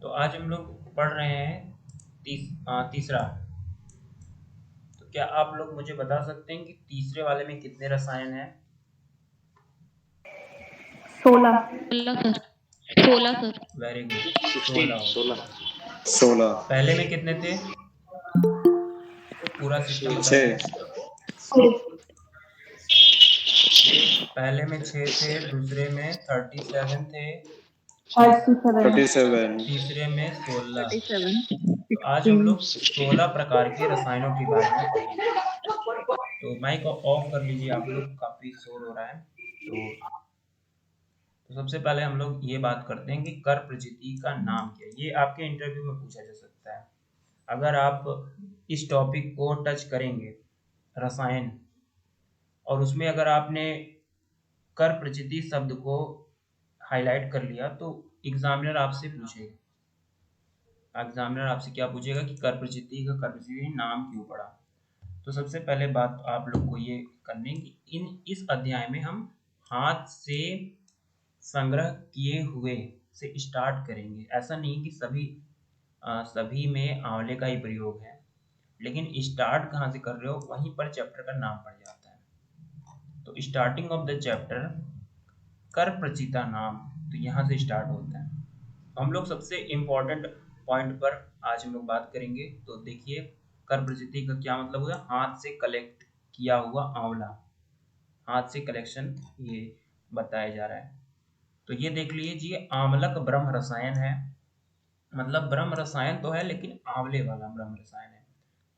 तो आज हम लोग पढ़ रहे हैं तीसरा। तो क्या आप लोग मुझे बता सकते हैं कि तीसरे वाले में कितने रसायन हैं? 16। 16 सर। वेरी गुड, 16 हो गए। 16 पहले में कितने थे? पूरा सिस्टम बताइए। 6 पहले में 6 थे, दूसरे में 37 थे, 37 तीसरे में 16। 37 तो आज हम 16 लोग 16 प्रकार के रसायनों के बारे में पढ़ेंगे। तो माइक ऑफ कर लीजिए आप लोग, काफी शोर हो रहा है। तो सबसे पहले हम लोग ये बात करते हैं कि कर प्रचिति का नाम क्या है। ये आपके इंटरव्यू में पूछा जा सकता है। अगर आप इस टॉपिक को टच करेंगे, रसायन, और उसमें अगर आपने कर प्रचिति शब्द को हाईलाइट कर लिया तो एग्जामिनर आपसे पूछेगा। एग्जामिनर आपसे क्या पूछेगा कि कर प्रचिति का कर प्रचिति नाम क्यों पड़ा। तो सबसे पहले बात आप लोग को ये करनी कि इस अध्याय में हम हाथ से संग्रह किए हुए से स्टार्ट करेंगे। ऐसा नहीं कि सभी में आंवले का ही प्रयोग है, लेकिन स्टार्ट कहाँ से कर रहे हो वहीं पर चैप्टर का नाम पड़ जाता है। तो स्टार्टिंग ऑफ द चैप्टर कर प्रचिता नाम, तो यहाँ से स्टार्ट होता है। हम लोग सबसे इम्पोर्टेंट पॉइंट पर आज हम लोग बात करेंगे। तो देखिए, कर प्रचिति का क्या मतलब हुआ? हाथ से कलेक्ट किया हुआ आंवला, हाथ से कलेक्शन ये बताया जा रहा है। तो ये देख लीजिए, आंवलक ब्रह्म रसायन है। मतलब ब्रह्म रसायन तो है लेकिन आंवले वाला ब्रह्म रसायन है।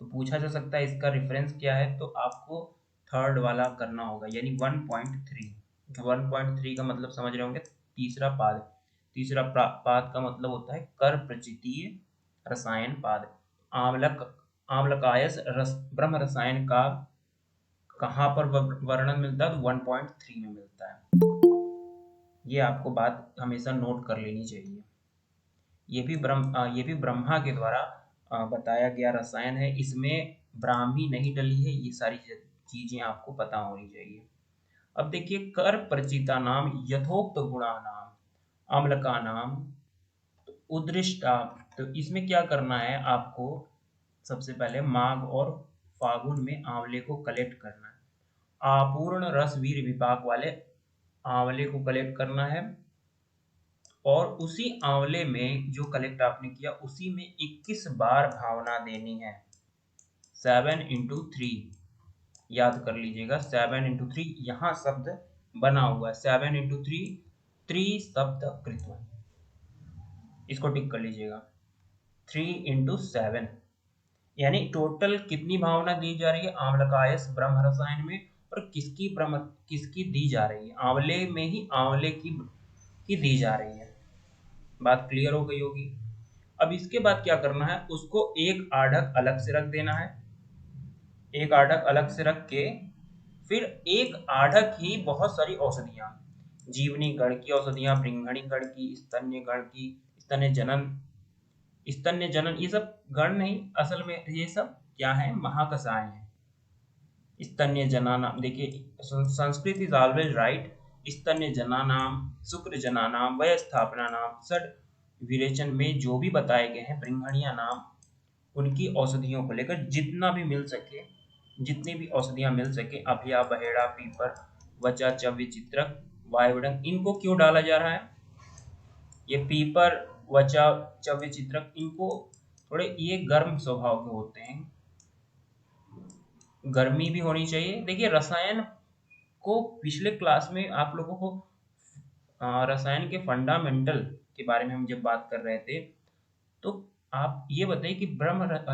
तो पूछा जा सकता है इसका रेफरेंस क्या है, तो आपको थर्ड वाला करना होगा, यानी 1.3। 1.3 का मतलब समझ रहे होंगे, तीसरा पाद। पाद का मतलब होता है कर प्रचितीय रसायन पाद। आंवलक आंवलकायस ब्रह्म रसायन का कहाँ पर वर्णन मिलता है? तो 1.3 में मिलता है। ये आपको बात हमेशा नोट कर लेनी चाहिए। ये भी ब्रह्मा के द्वारा बताया गया रसायन है। इसमें ब्राह्मी नहीं डली है। ये सारी चीजें आपको पता होनी चाहिए। अब देखिए, कर प्रचिता नाम यथोक्त गुणा नाम, अम्ल का नाम, तो उदृष्टा। तो इसमें क्या करना है आपको? सबसे पहले माघ और फागुन में आंवले को कलेक्ट करना है। अपूर्ण रस वीर विपाक वाले आंवले को कलेक्ट करना है, और उसी आंवले में जो कलेक्ट आपने किया उसी में 21 बार भावना देनी है। 7 into 3, याद कर लीजिएगा। 7 into 3 यहाँ शब्द बना हुआ है। 7 into 3 त्रिशब्द कृत्व, इसको टिक कर लीजिएगा। 3 into 7 यानी टोटल कितनी भावना दी जा रही है आम्लकायस ब्रह्म रसायन में, और किसकी दी जा रही है? आंवले में ही आंवले की दी जा रही है। बात क्लियर हो गई होगी। अब इसके बाद क्या करना है? उसको एक आढ़क अलग से रख देना है। एक आढ़क अलग से रख के फिर एक आढ़क ही बहुत सारी औषधियां, जीवनी गण की औषधियां, भृंगणी गण की, स्तन्य गण की, स्तन्य जनन, ये सब गण नहीं, असल में ये सब क्या है? महाकसाय है। स्तन्य जनानाम, देखिए संस्कृत इज ऑलवेज राइट। स्तन्य जनानाम, शुक्र जनानाम, वय स्थापना नाम, षड विरेचन में जो भी बताए गए हैं ब्रह्मणिया नाम, उनकी औषधियों को लेकर जितना भी मिल सके, जितनी भी औषधियां मिल सके, अभिया, बहेड़ा, पीपर, वचा, चव्य चित्रक, वायुडंग, इनको क्यों डाला जा रहा है? ये पीपर, वचा, चव्य चित्रक, इनको थोड़े ये गर्म स्वभाव के होते हैं, गर्मी भी होनी चाहिए। देखिए, रसायन को पिछले क्लास में आप लोगों को रसायन के फंडामेंटल के बारे में हम जब बात कर रहे थे, तो आप ये बताइए कि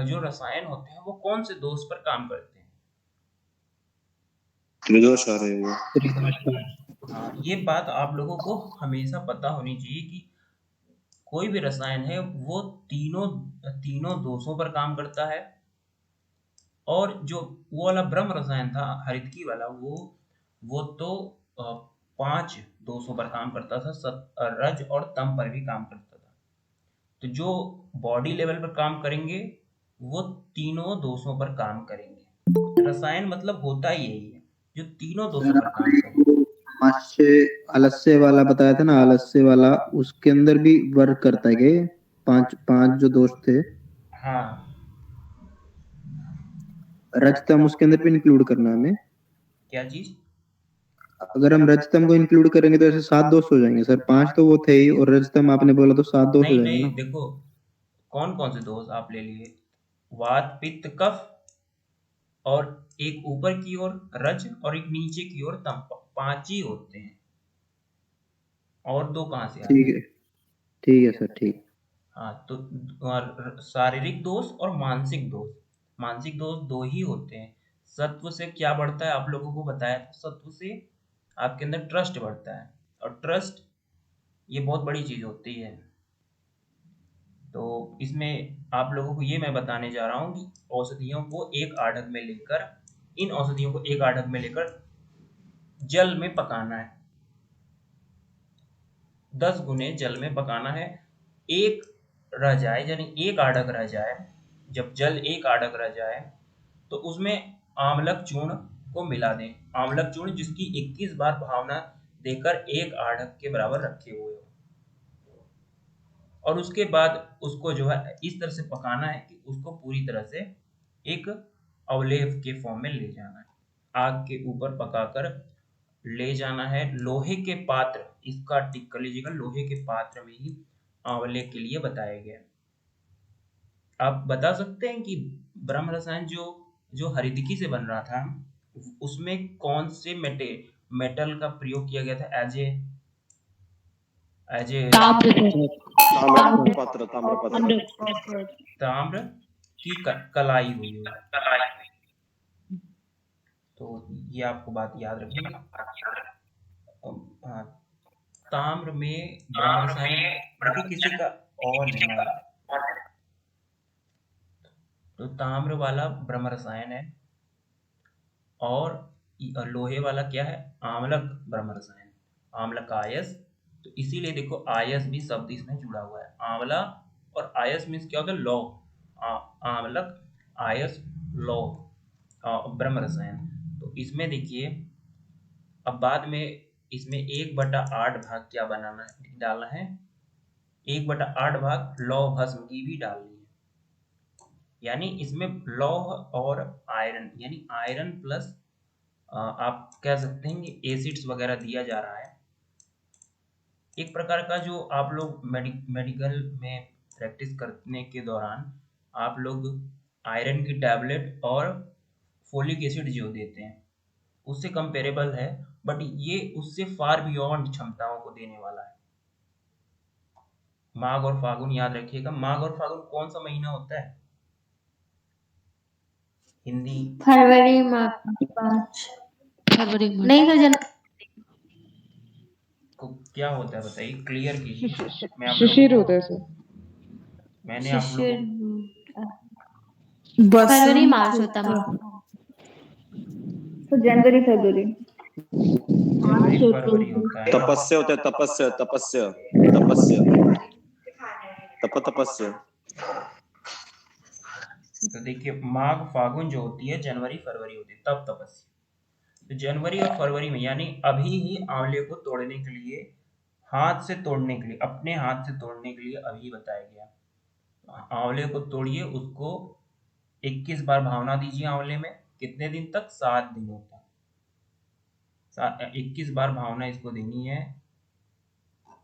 जो रसायन होते हैं वो कौन से दोष पर काम करते हैं? त्रिदोष आ रहे हैं। हाँ, ये बात आप लोगों को हमेशा पता होनी चाहिए कि कोई भी रसायन है वो तीनों तीनों दोषों पर काम करता है। और जो वो वाला ब्रह्म रसायन था हरितकी वाला, वो तो 5 दोषों पर काम करता था, रज और तम पर भी काम करता था। तो जो बॉडी लेवल पर काम करेंगे वो तीनों दोषों पर काम करेंगे। रसायन मतलब होता ही यही है, जो तीनों दोषों पर काम करेंगे। आलस्य वाला बताया था ना, आलस्य वाला उसके अंदर भी वर्क करता है क्या? पांच पांच जो दोस्त थे, हाँ रजतम उसके अंदर भी इंक्लूड करना है हमें। क्या चीज? अगर हम रजतम को इंक्लूड करेंगे तो ऐसे 7 दोस्त हो जाएंगे सर। 5 तो वो थे ही, और रजतम आपने बोला तो 7 दोस्त हो नहीं जाएंगे नहीं, ना। देखो कौन कौन से दोष आप ले लिए? वात पित्त कफ, और एक ऊपर की ओर रज और एक नीचे की ओर तम, 5 ही होते हैं, और 2 कहाँ से आ गए? ठीक है सर, ठीक। हाँ तो शारीरिक दोष और मानसिक दोष, मानसिक दोष 2 ही होते हैं। सत्व से क्या बढ़ता है आप लोगों को बताया था, सत्व से आपके अंदर ट्रस्ट बढ़ता है, और ट्रस्ट ये बहुत बड़ी चीज होती है। तो इसमें आप लोगों को ये मैं बताने जा रहा हूँ कि औषधियों को एक आढ़क में लेकर, इन औषधियों को एक आढ़क में लेकर जल में पकाना है, 10 गुने जल में पकाना है। एक रह जाए, यानी एक आढ़क रह जाए, जब जल एक आढ़क रह जाए तो उसमें आंवलक चूर्ण को मिला दें। आंवलक चूर्ण जिसकी 21 बार भावना देकर एक आढ़क के बराबर रखे हुए हो, और उसके बाद उसको जो है इस तरह से पकाना है कि उसको पूरी तरह से एक अवलेव के फॉर्म में ले जाना है। आग के ऊपर पकाकर ले जाना है लोहे के पात्र, इसका टिक कर लीजिएगा, लोहे के पात्र में ही आंवले के लिए बताया गया है। आप बता सकते हैं कि ब्रह्म रसायन जो जो हरितकी से बन रहा था, उसमें कौन से मेटल का प्रयोग किया गया था एज ए ताम्र ताम्र पत्र, ताम्र पत्र। ताम्र की कलाई हुई हो, तो ये आपको बात याद रखेंगे। हाँ, ताम्र में ब्रह्म रसायन, देखिए किसी का और नहीं आ रहा, तो ताम्र वाला ब्रह्म रसायन है, और लोहे वाला क्या है? आम्लक ब्रह्म रसायन, आम्लक आयस। तो इसीलिए देखो आयस भी शब्द इसमें जुड़ा हुआ है, आंवला और आयस मीन्स क्या होता है? लौह। आम्लक आयस लौह ब्रह्म रसायन। तो इसमें देखिए अब बाद में इसमें 1/8 भाग क्या बनाना है, डालना है, 1/8 भाग लौह भस्म की भी डालनी है। यानी इसमें लौह और आयरन, यानी आयरन प्लस आप कह सकते हैं कि एसिड्स वगैरह दिया जा रहा है। एक प्रकार का जो आप लोग मेडिकल में प्रैक्टिस करने के दौरान आप लोग आयरन की टैबलेट और फोलिक एसिड जो देते हैं उससे कंपेरेबल है, बट ये उससे फार बियॉन्ड क्षमताओं को देने वाला है। माघ और फागुन याद रखिएगा, माघ और फागुन कौन सा महीना होता है? हिंदी फरवरी, मार्च, फरवरी में नहीं तो को क्या होता है बताइए, क्लियर कीजिए। मैं आप शिशिर लोगों होता है को सर। मैंने आप लोगों फरवरी मार्च होता है। तो जनवरी फरवरी। जनवरी फरवरी होता है। तपस्या होता है, तपस्या, तपस्या, तपस्या, तपस्या। तो देखिए माघ फागुन जो होती है, जनवरी फरवरी होती है, तब तपस्या। तो जनवरी और फरवरी में, यानी अभी ही आंवले को तोड़ने के लिए, हाथ से तोड़ने के लिए, अपने हाथ से तोड़ने के लिए अभी बताया गया। आंवले को तोड़िए, उसको 21 बार भावना दीजिए आंवले में, कितने दिन तक? 7 दिनों तक। 21 बार भावना इसको देनी है,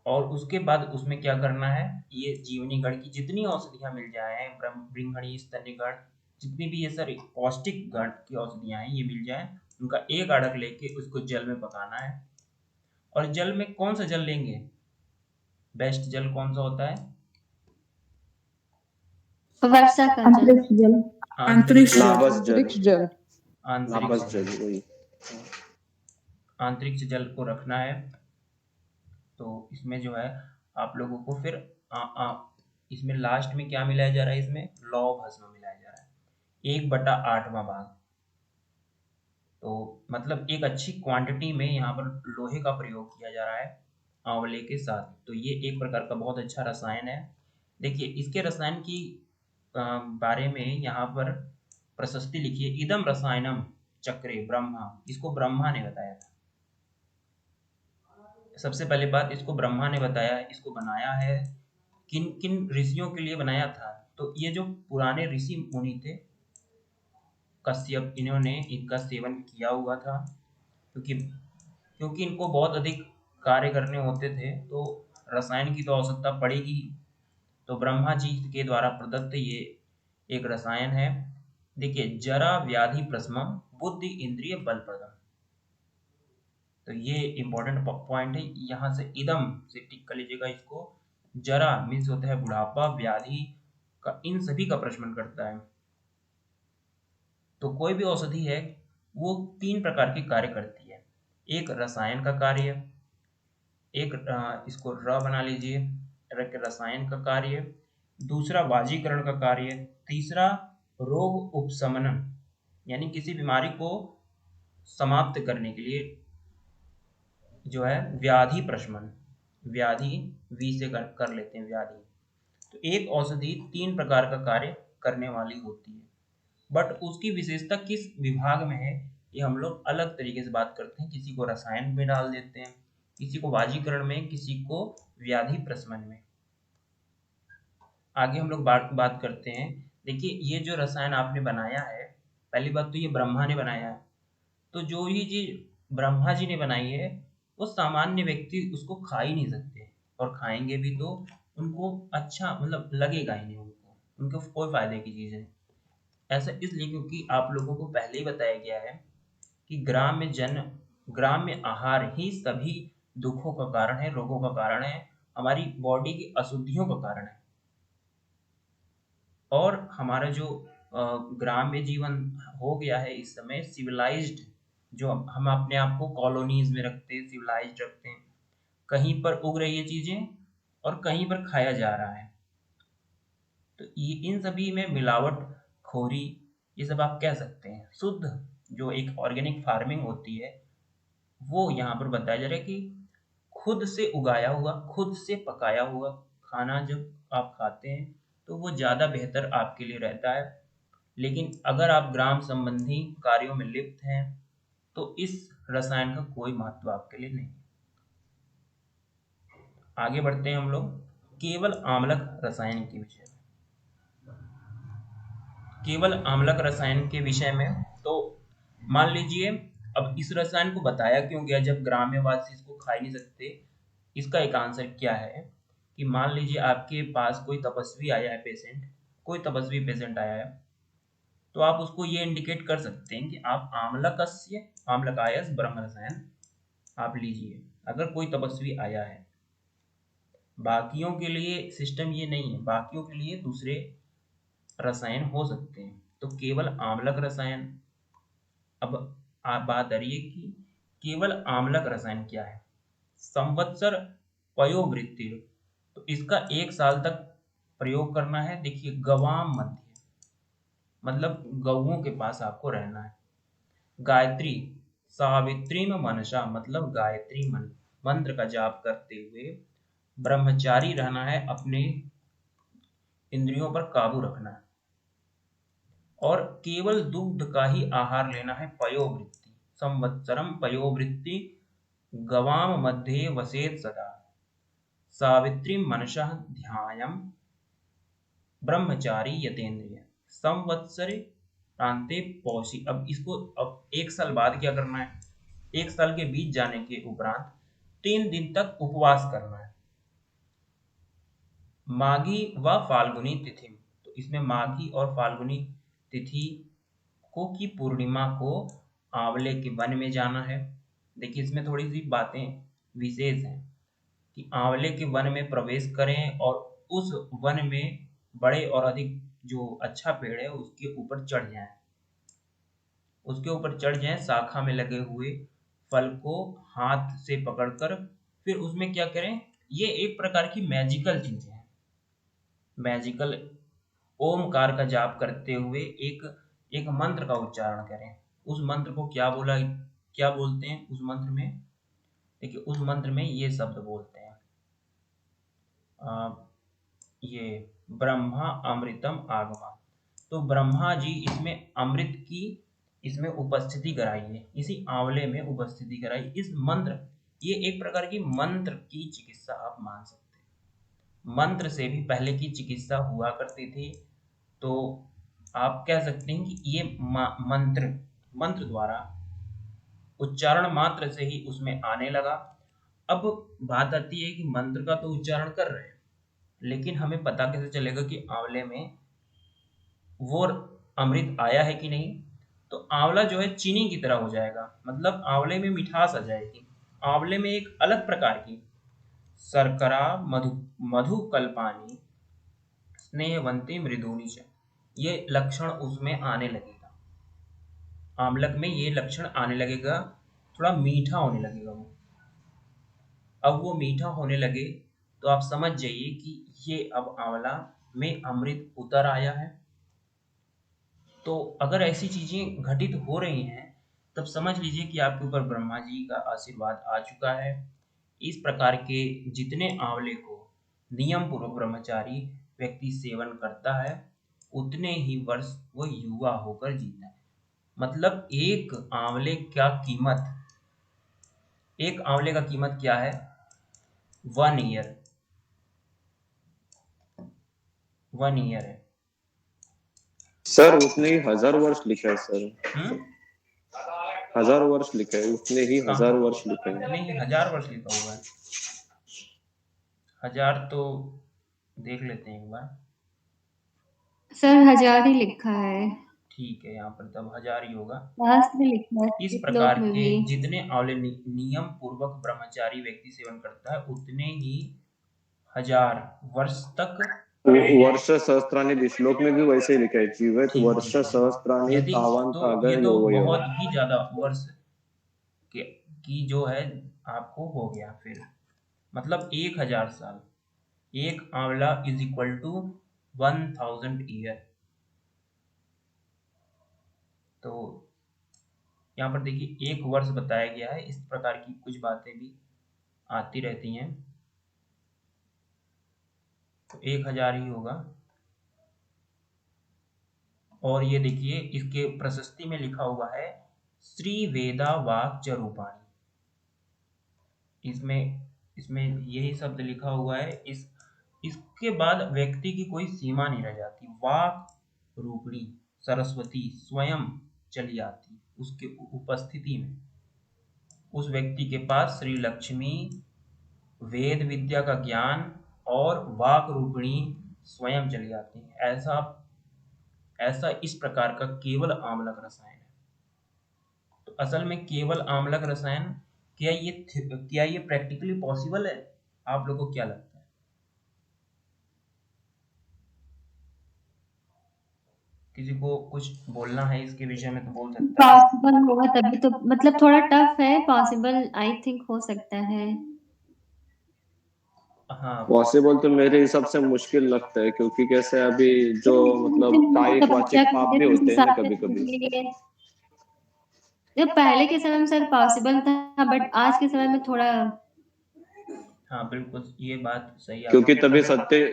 और उसके बाद उसमें क्या करना है, ये जीवनी गण की जितनी औषधियां मिल जाए, ब्रह्मणी, स्तन्यगण, जितनी भी ये सर पौष्टिक गण की औषधियां हैं ये मिल जाए, उनका एक आढ़क लेके उसको जल में पकाना है। और जल में कौन सा जल लेंगे? बेस्ट जल कौन सा होता है? वर्षा का जल, आंतरिक जल। लाबस जल, अंतरिक्ष जल। लाबस आंतरिक जल, वही। आंतरिक जल को रखना है। तो इसमें जो है आप लोगों को फिर इसमें लास्ट में क्या मिलाया जा रहा है? इसमें लौह भस्म मिलाया जा रहा है, 1/8वां भाग। तो मतलब एक अच्छी क्वांटिटी में यहाँ पर लोहे का प्रयोग किया जा रहा है आंवले के साथ। तो ये एक प्रकार का बहुत अच्छा रसायन है। देखिए इसके रसायन की बारे में यहाँ पर प्रशस्ति लिखिए, इदम रसायनम चक्रे ब्रह्मा, इसको ब्रह्मा ने बताया था। सबसे पहले बात, इसको ब्रह्मा ने बताया, इसको बनाया है किन किन ऋषियों के लिए बनाया था? तो ये जो पुराने ऋषि मुनि थे, कश्यप, इन्होंने इनका सेवन किया हुआ था, क्योंकि क्योंकि इनको बहुत अधिक कार्य करने होते थे, तो रसायन की तो आवश्यकता पड़ेगी ही। तो ब्रह्मा जी के द्वारा प्रदत्त ये एक रसायन है। देखिए, जरा व्याधि प्रशमन बुद्धि इंद्रिय बल प्रदम। तो ये इंपॉर्टेंट पॉइंट है, यहाँ से इदम से टिक कर लीजिएगा इसको। जरा मीन्स होता है बुढ़ापा, व्याधि का, इन सभी का प्रशमन करता है। तो कोई भी औषधि है वो 3 प्रकार के कार्य करती है। एक रसायन का कार्य, एक इसको र बना लीजिए, रसायन का कार्य, दूसरा वाजीकरण का कार्य, तीसरा रोग उपशमन, यानी किसी बीमारी को समाप्त करने के लिए जो है व्याधि प्रशमन, व्याधि वी से कर लेते हैं व्याधि। तो एक औषधि 3 प्रकार का कार्य करने वाली होती है, बट उसकी विशेषता किस विभाग में है ये हम लोग अलग तरीके से बात करते हैं। किसी को रसायन में डाल देते हैं, किसी को वाजीकरण में, किसी को व्याधि प्रशमन में। आगे हम लोग बात करते हैं। देखिए, ये जो रसायन आपने बनाया है, पहली बात तो ये ब्रह्मा ने बनाया है। तो जो ये चीज ब्रह्मा जी ने बनाई है वो सामान्य व्यक्ति उसको खा ही नहीं सकते, और खाएंगे भी तो उनको अच्छा मतलब लगेगा ही नहीं, उनको कोई फायदे की चीज है। ऐसा इसलिए क्योंकि आप लोगों को पहले ही बताया गया है कि ग्राम्य आहार ही सभी दुखों का कारण है, रोगों का कारण है, हमारी बॉडी की अशुद्धियों का कारण है। और हमारा जो ग्राम्य जीवन हो गया है इस समय सिविलाइज्ड, जो हम अपने आप को कॉलोनीज में रखते हैं, सिविलाइज्ड रखते हैं, कहीं पर उग रही है चीजें और कहीं पर खाया जा रहा है। तो ये इन सभी में मिलावट खोरी, ये सब आप कह सकते हैं। शुद्ध जो एक ऑर्गेनिक फार्मिंग होती है वो यहाँ पर बताया जा रहा है कि खुद से उगाया हुआ, खुद से पकाया हुआ खाना जब आप खाते हैं तो वो ज़्यादा बेहतर आपके लिए रहता है। लेकिन अगर आप ग्राम संबंधी कार्यों में लिप्त हैं तो इस रसायन का कोई महत्व आपके लिए नहीं। आगे बढ़ते हैं हम लोग केवल आम्लक रसायन के विषय में। केवल आम्लक रसायन के विषय में तो मान लीजिए, अब इस रसायन को बताया क्यों गया जब ग्राम्यवासी इसको खा ही नहीं सकते? इसका एक आंसर क्या है कि मान लीजिए आपके पास कोई तपस्वी आया है, कोई तपस्वी पेशेंट आया है, तो आप उसको ये इंडिकेट कर सकते हैं कि आप आम्लकायस ब्रह्म रसायन आप लीजिए, अगर कोई तपस्वी आया है। बाकियों के लिए सिस्टम ये नहीं है, बाकियों के लिए दूसरे रसायन हो सकते हैं। तो केवल आम्लक रसायन, अब आप बात आ रही है कि केवल आम्लक रसायन क्या है। संवत्सर पयोवृत्ति, तो इसका 1 साल तक प्रयोग करना है। देखिए, गवाम मध्य मतलब गौओं के पास आपको रहना है। गायत्री सावित्री में मनसा मतलब गायत्री मंत्र का जाप करते हुए ब्रह्मचारी रहना है, अपने इंद्रियों पर काबू रखना है, और केवल दुग्ध का ही आहार लेना है। पयोवृत्ति संवत्सरम पयोवृत्ति गवाम मध्ये वसेत सदा सावित्री मनसा ध्यायम ब्रह्मचारी यतेन्द्रिय संवत्सरे प्रांते पौषी। अब इसको अब 1 साल बाद क्या करना है? 1 साल के बीत जाने के उपरांत 3 दिन तक उपवास करना है। माघी व फाल्गुनी तिथि, तो इसमें माघी और फाल्गुनी तिथि को की पूर्णिमा को आंवले के वन में जाना है। देखिए, इसमें थोड़ी सी बातें विशेष हैं कि आंवले के वन में प्रवेश करें और उस वन में बड़े और अधिक जो अच्छा पेड़ है उसके ऊपर चढ़ जाएं, शाखा में लगे हुए फल को हाथ से पकड़कर फिर उसमें क्या करें? ये एक प्रकार की मैजिकल चीजें हैं। मैजिकल ओमकार का जाप करते हुए एक मंत्र का उच्चारण करें। उस मंत्र को क्या बोलते हैं उस मंत्र में? देखिए, उस मंत्र में ये शब्द बोलते हैं, ये ब्रह्मा अमृतम आगमा। तो ब्रह्मा जी इसमें अमृत की इसमें उपस्थिति कराई है, इसी आंवले में उपस्थिति कराई। इस मंत्र, ये एक प्रकार की मंत्र की चिकित्सा आप मान सकते हैं। मंत्र से भी पहले की चिकित्सा हुआ करती थी। तो आप कह सकते हैं कि ये मंत्र द्वारा उच्चारण मात्र से ही उसमें आने लगा। अब बात आती है कि मंत्र का तो उच्चारण कर रहे हैं, लेकिन हमें पता कैसे चलेगा कि आंवले में वो अमृत आया है कि नहीं। तो आंवला जो है चीनी की तरह हो जाएगा, मतलब आंवले में मिठास आ जाएगी। आंवले में एक अलग प्रकार की शर्करा मधु मधु कल्पानी स्नेहवंती मृदुनी च, ये लक्षण उसमें आने लगेगा। आमलक में ये लक्षण आने लगेगा, थोड़ा मीठा होने लगेगा वो। अब वो मीठा होने लगे तो आप समझ जाइए कि ये अब आंवला में अमृत उतर आया है। तो अगर ऐसी चीजें घटित हो रही हैं तब समझ लीजिए कि आपके ऊपर ब्रह्मा जी का आशीर्वाद आ चुका है। इस प्रकार के जितने आंवले को नियम पूर्वक ब्रह्मचारी व्यक्ति सेवन करता है उतने ही वर्ष वो युवा होकर जीता है। मतलब एक आंवले का कीमत क्या है? 1 ईयर है। सर उतने ही 1000 वर्ष लिखा है सर। हम्म 1000 वर्ष लिखा है, उतने ही कहाँ? 1000 वर्ष लिखा है। नहीं, 1000 वर्ष लिखा हुआ है। 1000 तो देख लेते हैं एक बार। सर 1000 ही लिखा है, ठीक है, यहाँ पर तब 1000 ही होगा। लास्ट में लिखा है इस श्लोक प्रकार में के भी। जितने आंवले नियम पूर्वक ब्रह्मचारी व्यक्ति सेवन करता है उतने ही 1000 वर्ष तक। वर्ष सहस्त्राणी, श्लोक में भी वैसे ही लिखा है, जीवित ठीक वर्ष ठीक है। सहस्त्राणी यदि तावंत तो ये अगर तो योवयो। बहुत ही ज्यादा वर्ष की जो है आपको हो गया फिर, मतलब 1000 साल। एक आंवला इज इक्वल टू 1000 ईयर। तो यहाँ पर देखिए 1 वर्ष बताया गया है। इस प्रकार की कुछ बातें भी आती रहती हैं। तो 1000 ही होगा। और ये देखिए इसके प्रशस्ति में लिखा हुआ है श्री वेदा वाक च रूपाणी। इसमें यही शब्द लिखा हुआ है। इसके बाद व्यक्ति की कोई सीमा नहीं रह जाती। वाक रूपिणी सरस्वती स्वयं चली आती उसके उपस्थिति में। उस व्यक्ति के पास श्री लक्ष्मी, वेद विद्या का ज्ञान और वाक रूपिणी स्वयं चली आती है। ऐसा इस प्रकार का केवल आम्लक रसायन है। तो असल में केवल आम्लक रसायन क्या ये प्रैक्टिकली पॉसिबल है? आप लोगों को क्या लगता है? किसी को कुछ बोलना है इसके विषय में तो बोल सकता है। पॉसिबल होगा तभी तो, मतलब थोड़ा टफ है, पॉसिबल आई थिंक हो सकता है। हाँ, पॉसिबल तो मेरे हिसाब से मुश्किल लगता है, क्योंकि कैसे अभी जो मतलब कायिक वाचिक पाप भी होते हैं ना कभी कभी। जब पहले के समय में सर पॉसिबल था, बट आज के समय में थोड़ा। हाँ बिल्कुल ये बात सही है क्योंकि आपकी।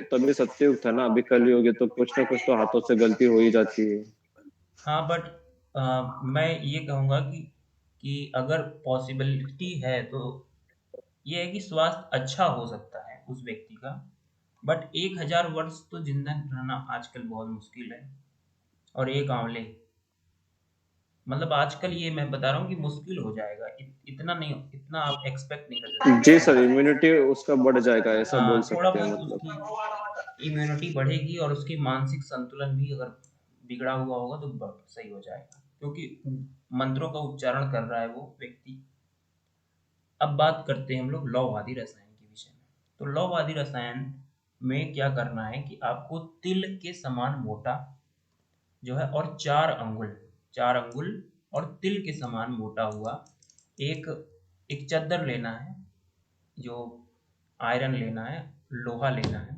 तभी सत्ययुग था ना, अभी कलयुग है तो कुछ ना कुछ तो हाथों से गलती हो ही जाती है। हाँ बट मैं ये कहूँगा कि अगर पॉसिबिलिटी है तो ये है कि स्वास्थ्य अच्छा हो सकता है उस व्यक्ति का। बट 1000 वर्ष तो जिंदा रहना आजकल बहुत मुश्किल है। और एक आंवले, मतलब आजकल ये मैं बता रहा हूँ कि मुश्किल हो जाएगा। इतना नहीं, इतना आप एक्सपेक्ट नहीं कर जी सकते। सर, इम्यूनिटी उसका बढ़ जाएगा, ऐसा बोल थोड़ा सकते हैं बहुत मतलब। उसकी इम्यूनिटी बढ़ेगी और उसकी मानसिक संतुलन भी अगर बिगड़ा हुआ होगा तो सही हो जाएगा, क्योंकि मंत्रों का उच्चारण कर रहा है वो व्यक्ति। अब बात करते हैं हम लोग लौहवादी रसायन के विषय में। तो लौहवादी रसायन में क्या करना है कि आपको तिल के समान मोटा जो है और 4 अंगुल और तिल के समान मोटा हुआ एक एक चद्दर लेना है, जो आयरन लेना है, लोहा लेना है,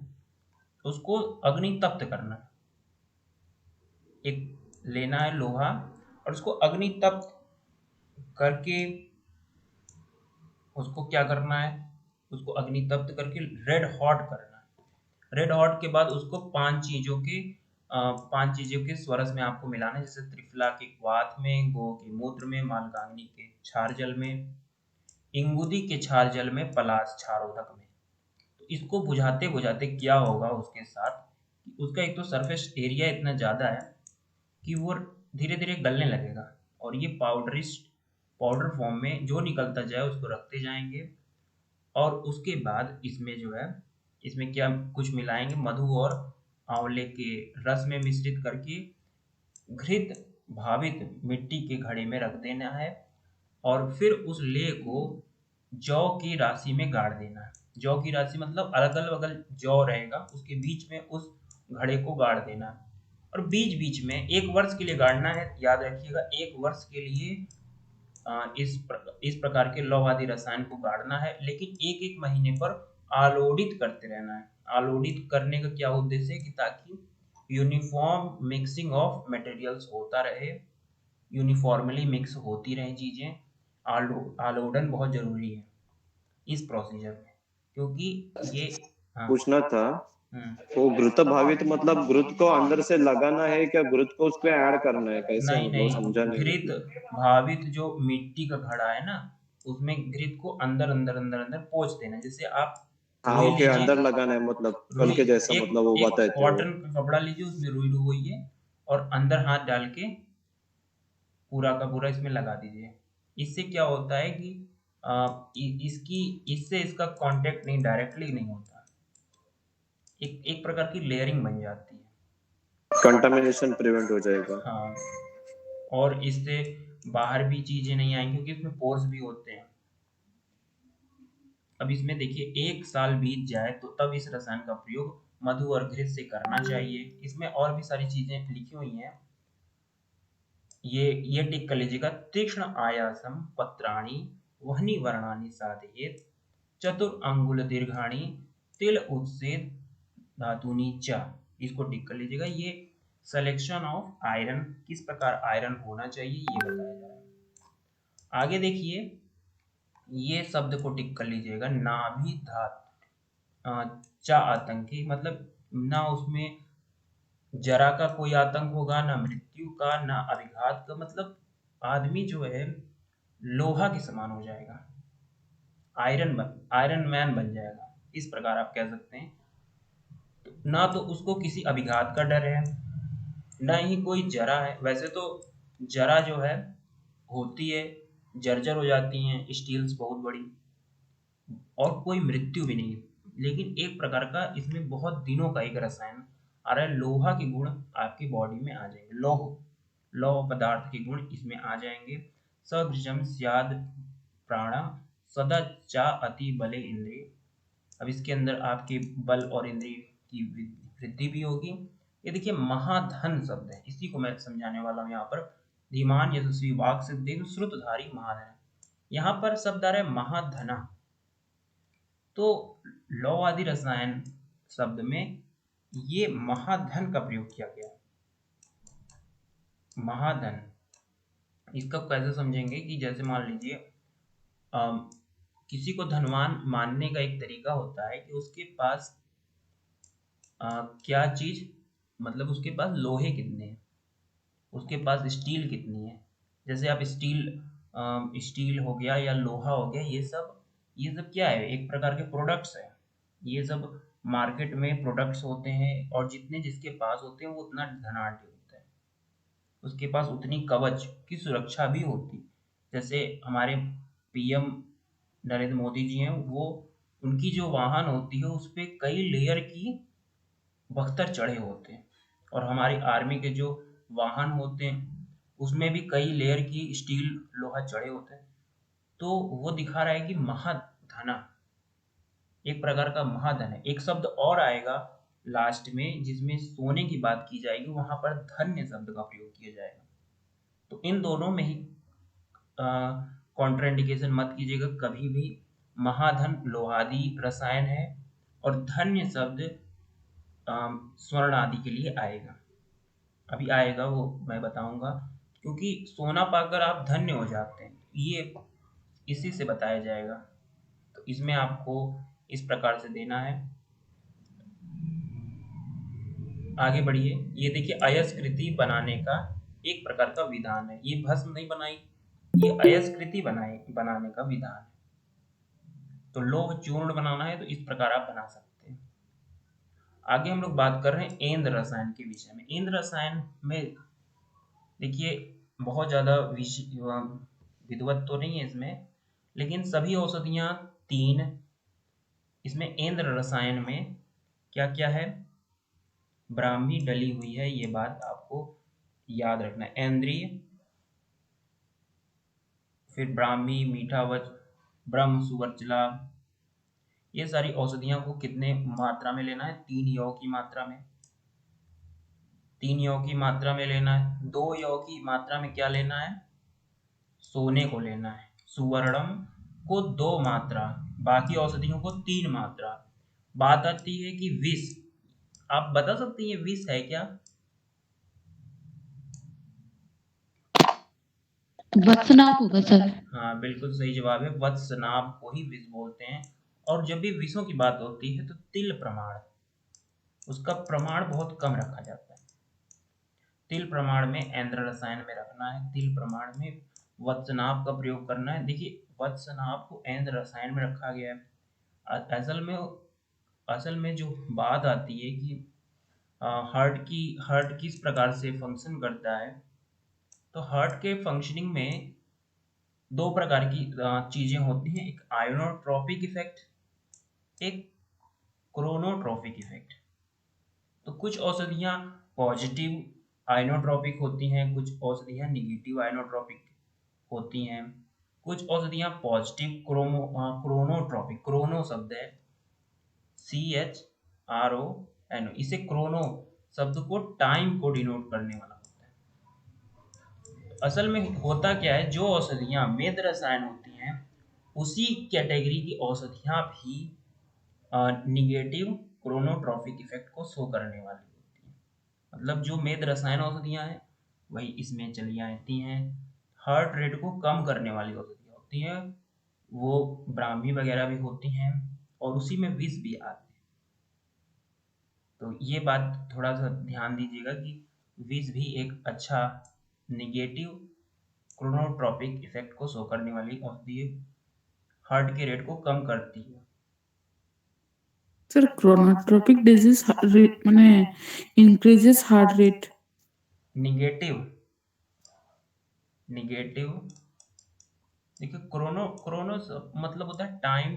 उसको अग्नि तप्त करना है। एक लेना है लोहा और उसको अग्नि तप्त करके उसको क्या करना है, उसको अग्नि तप्त करके रेड हॉट करना है। रेड हॉट के बाद उसको 5 चीजों के स्वरस में आपको मिलाना है, जैसे त्रिफला के क्वाथ में, गो के मूत्र में, मालकांगनी के क्षार जल में, इंगुदी के क्षार जल में, पलाश क्षारोदक में। तो तो इसको बुझाते बुझाते क्या होगा उसके साथ, कि उसका एक तो सरफेस एरिया इतना ज़्यादा है कि वो धीरे धीरे गलने लगेगा, और ये पाउडर फॉर्म में जो निकलता जाए उसको रखते जाएंगे। और उसके बाद इसमें जो है, इसमें क्या कुछ मिलाएंगे, मधु और आंवले के रस में मिश्रित करके घृत भावित मिट्टी के घड़े में रख देना है, और फिर उस लेह को जौ की राशि में गाड़ देना है। जौ की राशि मतलब अगल बगल जौ रहेगा, उसके बीच में उस घड़े को गाड़ देना है, और बीच बीच में 1 वर्ष के लिए गाड़ना है, याद रखिएगा 1 वर्ष के लिए इस प्रकार के लौह आदि रसायन को गाड़ना है, लेकिन 1-1 महीने पर आलोडित करते रहना है। आलोडित करने का क्या उद्देश्य है, कि ताकि यूनिफॉर्म मिक्सिंग ऑफ मटेरियल्स होता रहे, यूनिफॉर्मली मिक्स होती रहे चीजें। आलोडन बहुत जरूरी है इस प्रोसीजर में, क्योंकि ये हाँ पूछना था, हम्म, वो घृत भावित मतलब घृत को अंदर से लगाना है क्या, घृत को उसमें ऐड करना है, कैसे नहीं मतलब समझा नहीं, नहीं घृत मतलब। भावित जो मिट्टी का घड़ा है ना, उसमें घृत को अंदर अंदर अंदर अंदर पोंछ देना। जैसे आप हाँ रुई ओके, लीजिए, अंदर लगाना है मतलब कल रुई के जैसा, एक मतलब वो एक बताए थे वो। कॉटन का कपड़ा लीजिए, उसमें रुई डुबोइए और अंदर हाथ डाल के पूरा का पूरा इसमें लगा दीजिए। इससे क्या होता है कि इसकी इससे इसका कांटेक्ट नहीं, डायरेक्टली नहीं होता, एक एक प्रकार की लेयरिंग बन जाती है। कंटामिनेशन प्रिवेंट हो जाएगा। हाँ, और इससे बाहर भी चीजें नहीं आएंगी, क्योंकि इसमें पोर्स भी होते हैं। अब इसमें देखिए 1 साल बीत जाए तो तब इस रसायन का प्रयोग मधु और घृत से करना चाहिए। इसमें और भी सारी चीजें लिखी हुई हैं, ये टिक कर लीजिएगा। तीक्ष्ण आयासम पत्राणि वहनी वर्णानि साधयेत्, चतुर अंगुल दीर्घाणि तिल उत्सेद धातुनि च। इसको टिक कर लीजिएगा। ये सिलेक्शन ऑफ आयरन, किस प्रकार आयरन होना चाहिए ये बताया जा रहा है। आगे देखिए, ये शब्द को टिक कर लीजिएगा। नाभि धात चा आतंकी, मतलब ना उसमें जरा का कोई आतंक होगा, ना मृत्यु का, ना अभिघात का, मतलब आदमी जो है लोहा के समान हो जाएगा, आयरन मैन बन जाएगा, इस प्रकार आप कह सकते हैं। ना तो उसको किसी अभिघात का डर है, ना ही कोई जरा है। वैसे तो जरा जो है होती है, जर्जर हो जाती हैं स्टील्स बहुत बड़ी, और कोई मृत्यु भी नहीं। लेकिन एक प्रकार का इसमें बहुत दिनों का एक रसायन आ रहा है, लोहा के गुण आपकी बॉडी में आ जाएंगे, लौह पदार्थ के गुण इसमें आ जाएंगे। सदृशम स्याद प्राणा सदा चा अति बले इंद्रिय। अब इसके अंदर आपके बल और इंद्रिय की वृद्धि भी होगी। ये देखिए महाधन शब्द है, इसी को मैं समझाने वाला हूँ यहाँ पर। धीमान यशस्वी वाक सिद्धि श्रुतधारी महाधन, यहाँ पर शब्द आ रहा है महाधना। तो लौह आदि रसायन शब्द में ये महाधन का प्रयोग किया गया है। महाधन, इसका कैसे समझेंगे, कि जैसे मान लीजिए किसी को धनवान मानने का एक तरीका होता है कि उसके पास क्या चीज, मतलब उसके पास लोहे कितने हैं, उसके पास स्टील कितनी है। जैसे आप स्टील हो गया या लोहा हो गया, ये सब क्या है, एक प्रकार के प्रोडक्ट्स है। ये सब मार्केट में प्रोडक्ट्स होते हैं, और जितने जिसके पास होते हैं वो उतना धनाढ्य होता है, उसके पास उतनी कवच की सुरक्षा भी होती। जैसे हमारे पीएम नरेंद्र मोदी जी हैं, वो उनकी जो वाहन होती है उस पे कई लेयर की बख्तर चढ़े होते हैं, और हमारी आर्मी के जो वाहन होते हैं उसमें भी कई लेयर की स्टील लोहा चढ़े होते हैं। तो वो दिखा रहा है कि महाधना एक प्रकार का महाधन है। एक शब्द और आएगा लास्ट में जिसमें सोने की बात की जाएगी, वहां पर धन्य शब्द का प्रयोग किया जाएगा। तो इन दोनों में ही कॉन्ट्राइंडिकेशन मत कीजिएगा कभी भी। महाधन लोहादी रसायन है, और धन्य शब्द स्वर्ण आदि के लिए आएगा, अभी आएगा वो मैं बताऊंगा। क्योंकि सोना पाकर आप धन्य हो जाते हैं, ये इसी से बताया जाएगा। तो इसमें आपको इस प्रकार से देना है। आगे बढ़िए, ये देखिए अयस्कृति बनाने का एक प्रकार का विधान है। ये भस्म नहीं बनाई, ये अयस्कृति बनाने का विधान है। तो लौह चूर्ण बनाना है तो इस प्रकार आप बना सकते हैं। आगे हम लोग बात कर रहे हैं ऐंद्र रसायन के विषय में। ऐंद्र रसायन में देखिए बहुत ज़्यादा विद्वत तो नहीं है इसमें, लेकिन सभी औषधियाँ 3 इसमें ऐंद्र रसायन में क्या क्या है, ब्राह्मी डली हुई है, ये बात आपको याद रखना है। ऐंद्रीय, फिर ब्राह्मी, मीठावच, ब्रह्म, सुवर्चला, ये सारी औषधियों को कितने मात्रा में लेना है, 3 यौ की मात्रा में। 3 यौ की मात्रा में लेना है। 2 यौ की मात्रा में क्या लेना है, सोने को लेना है। सुवर्णम को 2 मात्रा, बाकी औषधियों को 3 मात्रा। बात आती है कि विष, आप बता सकते हैं ये विष है क्या? वत्सनाप होगा सर। हाँ बिल्कुल सही जवाब है, वत्सनाभ को ही विष बोलते हैं। और जब भी विषों की बात होती है तो तिल प्रमाण, उसका प्रमाण बहुत कम रखा जाता है। तिल प्रमाण में ऐंद्र रसायन में रखना है, तिल प्रमाण में वत्सनाभ का प्रयोग करना है। देखिए वत्सनाभ को ऐंद्र रसायन में रखा गया है। असल में जो बात आती है कि हार्ट किस प्रकार से फंक्शन करता है, तो हार्ट के फंक्शनिंग में 2 प्रकार की चीजें होती हैं, एक आयोनोट्रोपिक इफेक्ट, एक क्रोनोट्रोपिक इफेक्ट। तो कुछ औषधियाँ पॉजिटिव आइनोट्रोपिक होती हैं, कुछ औषधियाँ निगेटिव आइनोट्रोपिक होती हैं। कुछ औषधियाँ पॉजिटिव क्रोनोट्रोपिक, क्रोनो शब्द है CHRONO, इसे क्रोनो शब्द को टाइम को डिनोट करने वाला होता है। असल में होता क्या है, जो औषधियाँ मेद रसायन होती हैं उसी कैटेगरी की औषधियाँ भी निगेटिव क्रोनोट्रोपिक इफेक्ट को शो करने वाली होती हैं। मतलब जो मेद रसायन औषधियाँ हैं वही इसमें चली आती हैं। हार्ट रेट को कम करने वाली औषधियाँ होती हैं, वो ब्राह्मी वगैरह भी होती हैं, और उसी में विष भी आते हैं। तो ये बात थोड़ा सा ध्यान दीजिएगा कि विष भी एक अच्छा निगेटिव क्रोनोट्रोपिक इफेक्ट को शो करने वाली औषधि है, हार्ट के रेट को कम करती है। सर क्रोनोट्रोपिक डिजीज माने इंक्रीजेस हार्ट रेट। निगेटिव देखिए क्रोनो मतलब होता है time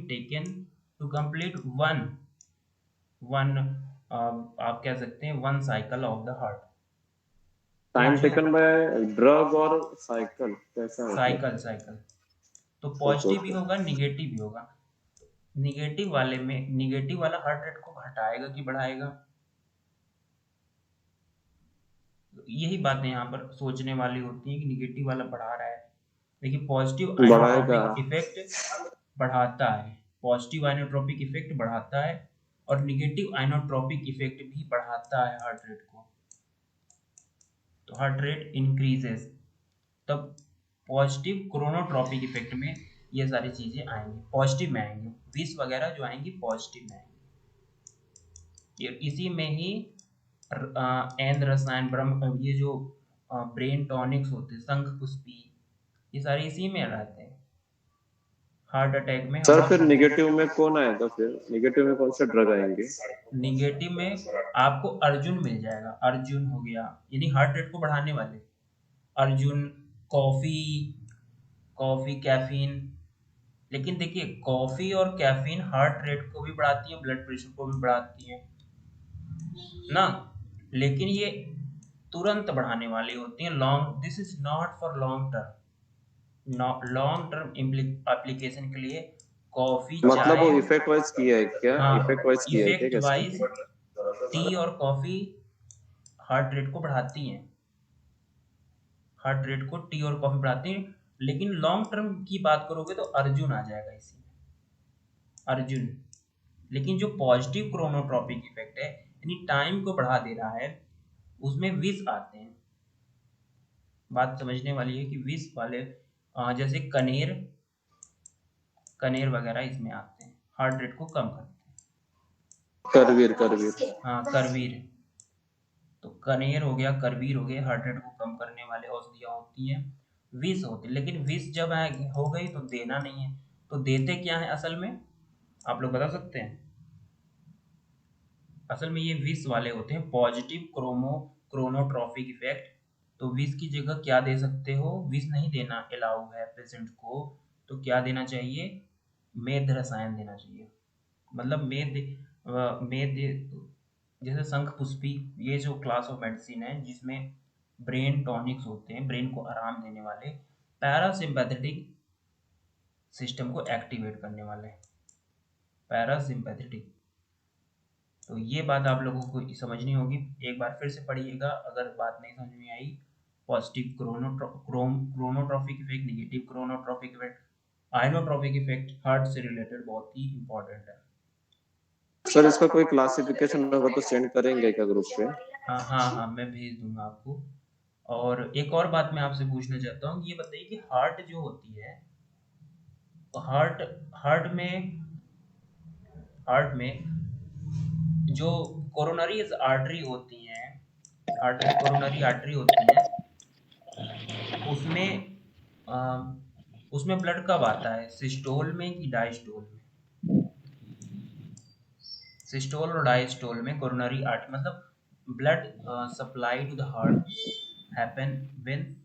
taken to complete one आप कह सकते हैं 1 cycle of the heart. Time taken by drug और साइकिल, कैसा है? साइकिल तो पॉजिटिव भी होगा, निगेटिव भी होगा। निगेटिव वाला हार्ट रेट को घटाएगा कि बढ़ाएगा, यही बातें यहाँ पर सोचने वाली होती हैं कि निगेटिव वाला बढ़ा रहा है। देखिए पॉजिटिव आइनोट्रोपिक इफेक्ट बढ़ाता है, पॉजिटिव आइनोट्रोपिक इफेक्ट बढ़ाता है, और निगेटिव आइनोट्रोपिक इफेक्ट भी बढ़ाता है हार्ट रेट को। तो हार्ट रेट इंक्रीजेस, तब पॉजिटिव क्रोनोट्रोपिक इफेक्ट में ये सारी चीजें आएंगी, पॉजिटिव में आएंगी, विष वगैरह जो आएंगी पॉजिटिव में आएंगी। इसी में ही ऐंद्र रसायन, ब्रह्म, ये जो ब्रेन टॉनिक्स होते हैं, शंख पुष्पी, ये सारे इसी में रहते हैं। हार्ट अटैक में सर फिर निगेटिव में कौन आएगा, फिर निगेटिव में कौन से ड्रग आएंगे? निगेटिव में आपको अर्जुन मिल जाएगा, अर्जुन हो गया, यानी हार्ट रेट को बढ़ाने वाले अर्जुन, कॉफी, कैफीन। लेकिन देखिए कॉफी और कैफीन हार्ट रेट को भी बढ़ाती है, ब्लड प्रेशर को भी बढ़ाती है ना, लेकिन ये तुरंत बढ़ाने वाली होती हैं। This is not for long term application के लिए कॉफी, मतलब चाय, वो इफेक्ट वाइज किया है क्या? हाँ इफेक्ट वाइज किया है क्या इफेक्ट कैसे? वाइज टी और कॉफी हार्ट रेट को बढ़ाती हैं, हार्ट रेट को टी और कॉफी बढ़ाती हैं। लेकिन लॉन्ग टर्म की बात करोगे तो अर्जुन आ जाएगा इसी में, अर्जुन। लेकिन जो पॉजिटिव क्रोनोट्रोपिक इफेक्ट है, यानी टाइम को बढ़ा दे रहा है, उसमें विष आते हैं। बात समझने वाली है कि विष वाले जैसे कनेर वगैरह इसमें आते हैं, हार्ट रेट को कम करते हैं। करवीर हाँ करवीर, तो कनेर हो गया, करवीर हो गया, हार्ट रेट को कम करने वाले औषधियाँ होती हैं। विष होती है, लेकिन विष जब हो गई तो देना नहीं है, तो देते क्या है असल में, आप लोग बता सकते हैं? असल में ये विष वाले होते हैं, पॉजिटिव क्रोनोट्रॉपिक इफेक्ट। तो विष की जगह क्या दे सकते हो? विष नहीं देना अलाउ है पेशेंट को, तो क्या देना चाहिए? मेध रसायन देना चाहिए। मतलब जैसे शंख पुष्पी, ये जो क्लास ऑफ मेडिसिन है जिसमें ब्रेन टॉनिक्स होते हैं, ब्रेन को आराम देने वाले, पैरासिम्पैथेटिक सिस्टम को एक्टिवेट करने वाले, पैरासिम्पैथेटिक। तो ये बात आप लोगों को समझनी होगी, एक बार फिर से पढ़िएगा अगर बात नहीं समझ में आई। Positive chronotropic effect, negative chronotropic effect, inotropic effect heart से रिलेटेड बहुत ही इंपॉर्टेंट है। सर इसका कोई क्लासिफिकेशन होगा तो सेंड करेंगे क्या ग्रुप पे? हाँ, मैं भेज दूंगा आपको। और एक और बात मैं आपसे पूछना चाहता हूँ, ये बताइए कि हार्ट जो होती है, हार्ट में जो कोरोनरी आर्टरी होती हैं, हार्ट में कोरोनरी आर्टरी होती हैं, उसमें उसमें ब्लड कब आता है? सिस्टोल में कि डायस्टोल में? सिस्टोल और डायस्टोल में कोरोनरी आर्टरी, मतलब blood supply to the heart happen when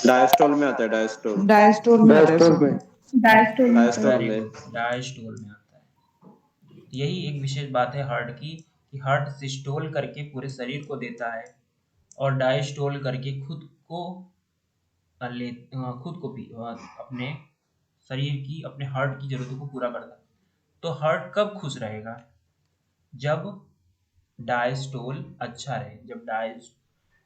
diastole में आता है, डायस्टोल। डायस्टोल में आता है डायस्टोल सर। में। डायस्टोल वेरी में। गुड, डायस्टोल में आता है। यही एक विशेष बात है हार्ट की, कि हार्ट सिस्टोल करके पूरे शरीर को देता है और डायस्टोल करके खुद को भी अपने शरीर की, अपने हार्ट की जरूरतों को पूरा करता है। तो हार्ट कब खुश रहेगा? जब डायस्टोल अच्छा रहे।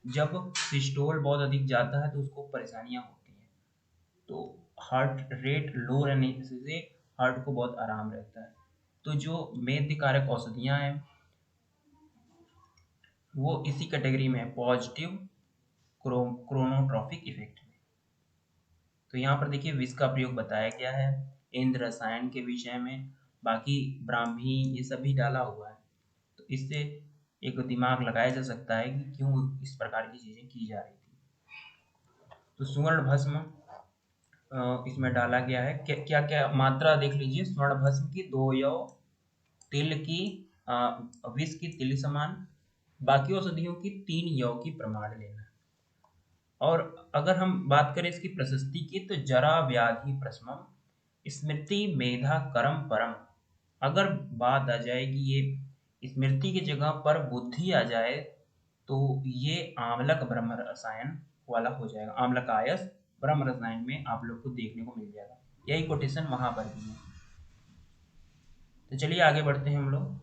जब सिस्टोल बहुत अधिक जाता है तो उसको परेशानियां होती हैं। तो हार्ट रेट लो रहने से हार्ट को बहुत आराम रहता है। तो जो मेदकारक औषधियां हैं वो इसी कैटेगरी में है, पॉजिटिव क्रोनोट्रॉपिक इफेक्ट में। तो यहाँ पर देखिए विष का प्रयोग बताया गया है, इंद्र रसायन के विषय में, बाकी ब्राह्मी ये सब भी डाला हुआ है। तो इससे एक दिमाग लगाया जा सकता है कि क्यों इस प्रकार की चीजें की जा रही थी। तो सुवर्ण भस्म इसमें डाला गया है। क्या क्या मात्रा देख लीजिए, स्वर्ण भस्म की 2 यौ, तिल की विष की तिल समान, बाकी औषधियों की 3 यौ की प्रमाण लेना। और अगर हम बात करें इसकी प्रशस्ति की, तो जरा व्याधि प्रशमम स्मृति मेधा करम परम। अगर बात आ जाए कि ये स्मृति की जगह पर बुद्धि आ जाए तो ये आम्लक ब्रह्म रसायन वाला हो जाएगा। आम्लक आयस ब्रह्म रसायन में आप लोग को देखने को मिल जाएगा। यही कोटेशन वहां पर भी है। तो चलिए आगे बढ़ते हैं हम लोग।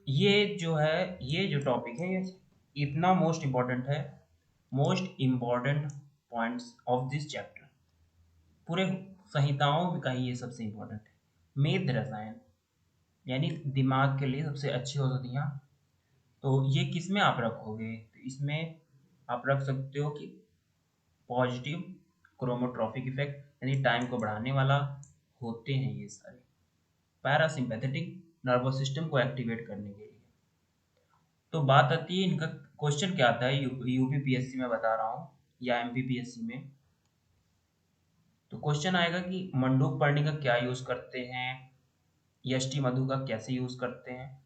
ये जो टॉपिक है ये इतना मोस्ट इम्पॉर्टेंट है, most important points of this chapter, पूरे संहिताओं का ही ये सबसे इम्पोर्टेंट है। मेद रसायन यानी दिमाग के लिए सबसे अच्छी औषधियाँ। तो ये किस में आप रखोगे? तो इसमें आप रख सकते हो कि पॉजिटिव क्रोमोट्रॉपिक इफेक्ट यानी टाइम को बढ़ाने वाला होते हैं ये सारे, पैरासिम्पैथेटिक नर्वस सिस्टम को एक्टिवेट करने के लिए। तो बात आती है इनका क्वेश्चन क्या आता है यूपीपीएससी में बता रहा हूँ या एमपीपीएससी में। तो क्वेश्चन आएगा कि मंडूक पर्णी का क्या यूज करते हैं, यष्टि मधु का कैसे यूज करते हैं,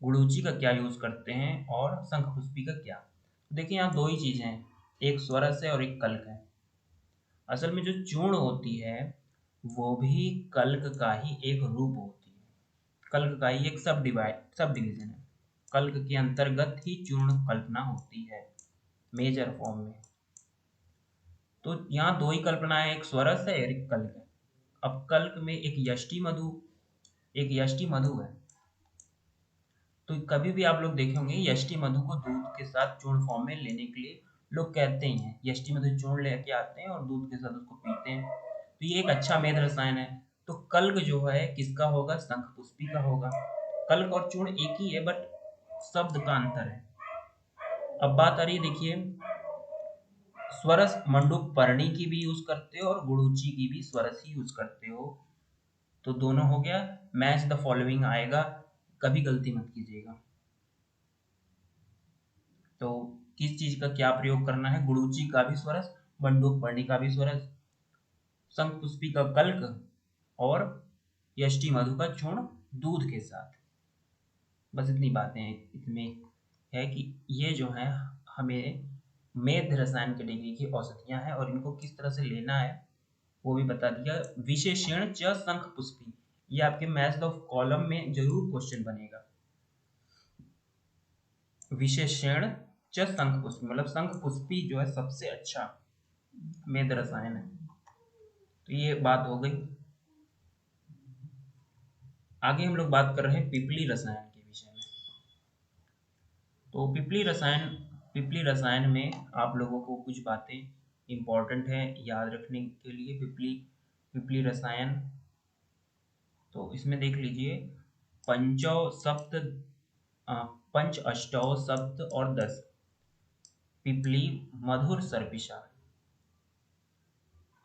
गुड़ूची का क्या यूज करते हैं और शंखपुष्पी का क्या। देखिए यहाँ 2 ही चीजें हैं, एक स्वरस है और एक कल्क है। असल में जो चूर्ण होती है वो भी कल्क का ही एक रूप होती है, कल्क का ही एक सब डिवीजन है। कल्क के अंतर्गत ही चूर्ण कल्पना होती है मेजर फॉर्म में। तो यहाँ 2 ही कल्पना है, एक स्वरस है और एक कल्क है। अब कल्क में एक यष्टि मधु है। तो कभी भी आप लोग देखे होंगे यष्टि मधु को दूध के साथ चूर्ण फॉर्म में लेने के लिए लोग कहते ही हैं, यष्टि मधु चूर्ण लेके आते हैं और दूध के साथ उसको पीते हैं। तो ये एक अच्छा मेद रसायन है। तो कल्क जो है किसका होगा? शंखपुष्पी का होगा। कल्क और चूर्ण एक ही है बट शब्द का अंतर है। अब बात आ रही है, देखिए स्वरस मंडूक पर्णी की भी यूज करते हो और गुड़ूची की भी स्वरस ही यूज करते हो। तो दोनों हो गया, मैच द फॉलोइंग आएगा, कभी गलती मत कीजिएगा। तो किस चीज का क्या प्रयोग करना है, गुड़ूची का भी स्वरस, बंडूक पर्णी का भी स्वरस, शंखपुष्पी का कल्क और यष्टि मधु का चूर्ण दूध के साथ। बस इतनी बातें इसमें है कि ये जो है हमें मेध रसायन कैटेगरी की औषधियां हैं और इनको किस तरह से लेना है वो भी बता दिया। विशेषण च शंखपुष्पी, ये आपके मैथ्स ऑफ कॉलम में जरूर क्वेश्चन बनेगा। विशेषण च शंखपुष्पी मतलब शंखपुष्पी जो है सबसे अच्छा मेध रसायन है। तो ये बात हो गई। आगे हम लोग बात कर रहे हैं पिपली रसायन के विषय में। तो पिपली रसायन में आप लोगों को कुछ बातें इम्पोर्टेंट है याद रखने के लिए। पिपली रसायन, तो इसमें देख लीजिए पंचौ सप्त पंच अष्टौ सप्त और 10 पिपली मधुर सर्पिषा।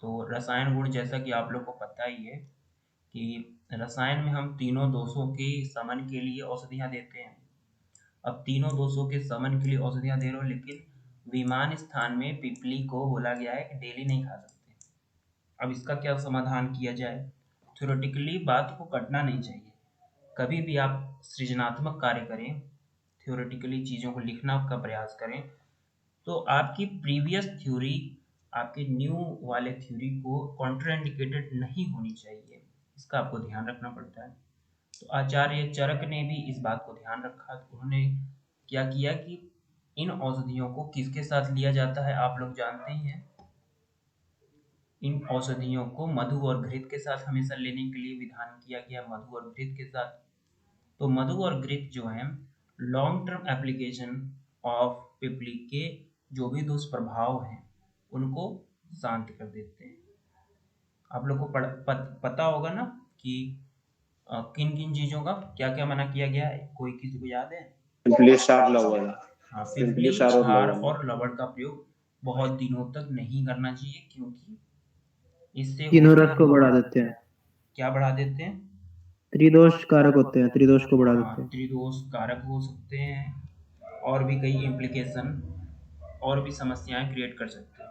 तो रसायन गुण जैसा कि आप लोग को पता ही है कि रसायन में हम तीनों दोषों के समन के लिए औषधियां देते हैं। अब तीनों दोषों के समन के लिए औषधियां दे रहे हो, लेकिन विमान स्थान में पिपली को बोला गया है कि डेली नहीं खा सकते। अब इसका क्या समाधान किया जाए? थ्योरेटिकली बात को कटना नहीं चाहिए। कभी भी आप सृजनात्मक कार्य करें, थ्योरेटिकली चीज़ों को लिखना का प्रयास करें, तो आपकी प्रीवियस थ्योरी आपके न्यू वाले थ्योरी को कॉन्ट्राइंडिकेटेड नहीं होनी चाहिए। इसका आपको ध्यान रखना पड़ता है। तो आचार्य चरक ने भी इस बात को ध्यान रखा। तो उन्होंने क्या किया कि इन औषधियों को किसके साथ लिया जाता है आप लोग जानते ही हैं। इन औषधियों को मधु और घृत के साथ हमेशा लेने के लिए विधान किया गया, मधु और घृत के साथ। तो मधु और घृत जो है लॉन्ग टर्म एप्लीकेशन ऑफ पिपली के जो भी दुष्प्रभाव हैं उनको शांत कर देते हैं। आप लोग को पता होगा ना कि किन किन चीजों का क्या क्या मना किया गया है, कोई किसी को याद है? सिंपली क्षार लवण। हाँ, सिंपली पिपली क्षार और क्षार लवण। और लवण का प्रयोग बहुत दिनों तक नहीं करना चाहिए, क्योंकि इससे तीनों होता रस को बढ़ा देते हैं, क्या बढ़ा देते हैं? त्रिदोष कारक होते हैं, त्रिदोष को बढ़ा हाँ, देते हैं। त्रिदोष कारक हो सकते हैं और भी कई इम्प्लीकेशन और भी समस्याएं क्रिएट कर सकते हैं।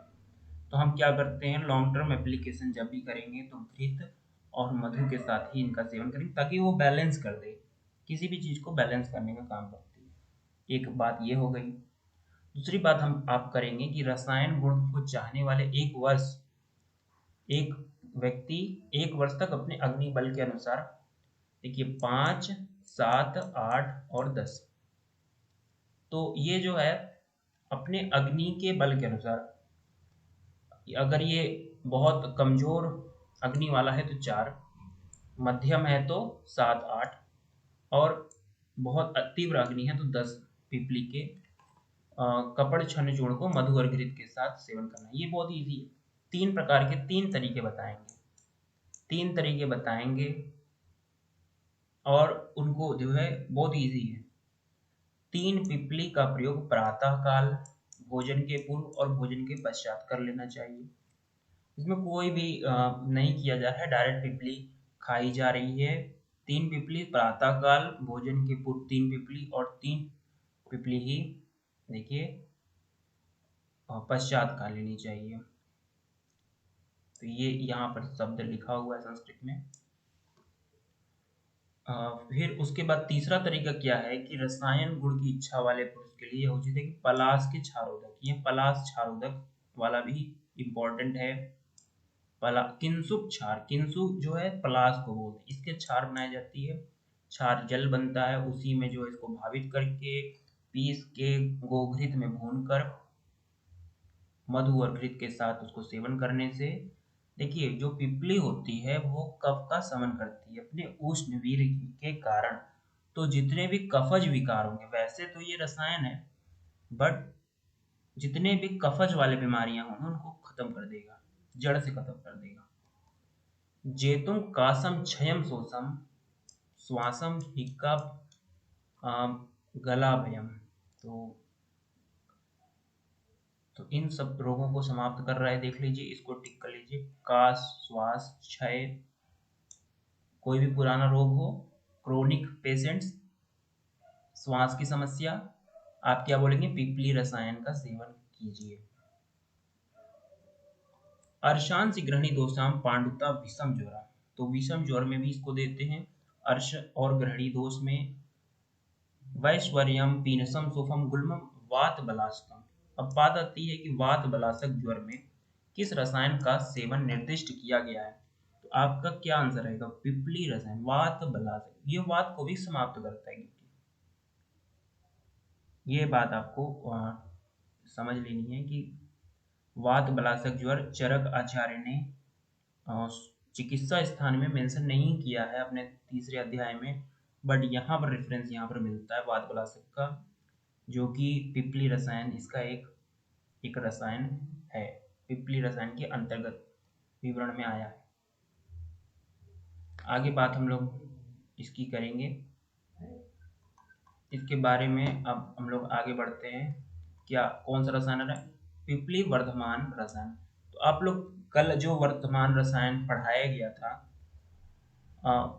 तो हम क्या करते हैं, लॉन्ग टर्म एप्लीकेशन जब भी करेंगे तो घृत और मधु के साथ ही इनका सेवन करेंगे, ताकि वो बैलेंस कर दे, किसी भी चीज़ को बैलेंस करने का काम करती है। एक बात ये हो गई। दूसरी बात हम आप करेंगे कि रसायन गुण को चाहने वाले एक व्यक्ति 1 वर्ष तक अपने अग्नि बल के अनुसार, देखिए 5, 7, 8 और 10, तो ये जो है अपने अग्नि के बल के अनुसार, अगर ये बहुत कमजोर अग्नि वाला है तो 4, मध्यम है तो 7, 8 और बहुत तीव्र अग्नि है तो 10 पिपली के कपड़ छन्न चूर्ण को मधु और घृत के साथ सेवन करना। ये बहुत इजी है। 3 प्रकार के 3 तरीके बताएंगे और उनको जो है बहुत इजी है। 3 पिपली का प्रयोग प्रातः काल, भोजन के पूर्व और भोजन के पश्चात कर लेना चाहिए। इसमें कोई भी नहीं किया जा रहा है, डायरेक्ट पिपली खाई जा रही है। 3 पिपली प्रातः काल, भोजन के पूर्व 3 पिपली और 3 पिपली ही देखिए पश्चात काल लेनी चाहिए। तो ये यहाँ पर शब्द लिखा हुआ है संस्कृत में। फिर उसके बाद तीसरा तरीका क्या है कि रसायन गुण की इच्छा वाले पुरुष के लिए उचित है कि पलाश के क्षारोदक, ये पलाश क्षारोदक वाला भी इम्पोर्टेंट है। किंसुक क्षार, किंसु जो है पलाश को बोलते हैं, इसके क्षार बनाई जाती है। क्षार जल बनता है, उसी में जो इसको भावित करके पीस के गोघृत में भूनकर मधु और घृत के साथ उसको सेवन करने से, देखिए जो पिपली होती है वो कफ का शमन करती है अपने उष्ण वीर्य के कारण। तो जितने भी कफज विकार होंगे, वैसे तो ये रसायन है बट जितने भी कफज वाले बीमारियां होंगी उनको खत्म कर देगा, जड़ से खत्म कर देगा। जेतुम कासम क्षयम शोषम श्वासम हिक्का गला भयम, तो इन सब रोगों को समाप्त कर रहा है। देख लीजिए, इसको टिक कर लीजिए। काश, श्वास, क्षय, कोई भी पुराना रोग हो, क्रोनिक पेशेंट्स, श्वास की समस्या, आप क्या बोलेंगे? पिपली रसायन का सेवन कीजिए। अर्शांसि गृहिणी दोषाम पांडुता विषम ज्वरा, तो विषम ज्वर में भी इसको देते हैं। अर्श और गृहिणी दोष में वैश्वर्यम पीनसम सुफम गुल्मम वात बलास्तम। अब बात आती है कि वात बलासक ज्वर में किस रसायन का सेवन निर्दिष्ट किया गया है। तो आपका क्या आंसर रहेगा? पिपली रसायन। वात बलासक, ये वात को भी समाप्त करता है। ये बात आपको समझ लेनी है कि वात बलासक ज्वर चरक आचार्य ने चिकित्सा स्थान में मेंशन नहीं किया है अपने तीसरे अध्याय में, बट यहाँ पर रेफरेंस यहाँ पर मिलता है वात बलासक का, जो कि पिपली रसायन इसका एक रसायन है, पिपली रसायन के अंतर्गत विवरण में आया है। आगे बात हम लोग इसकी करेंगे, इसके बारे में अब हम लोग आगे बढ़ते हैं। क्या कौन सा रसायन है? पिपली वर्धमान रसायन। तो आप लोग कल जो वर्धमान रसायन पढ़ाया गया था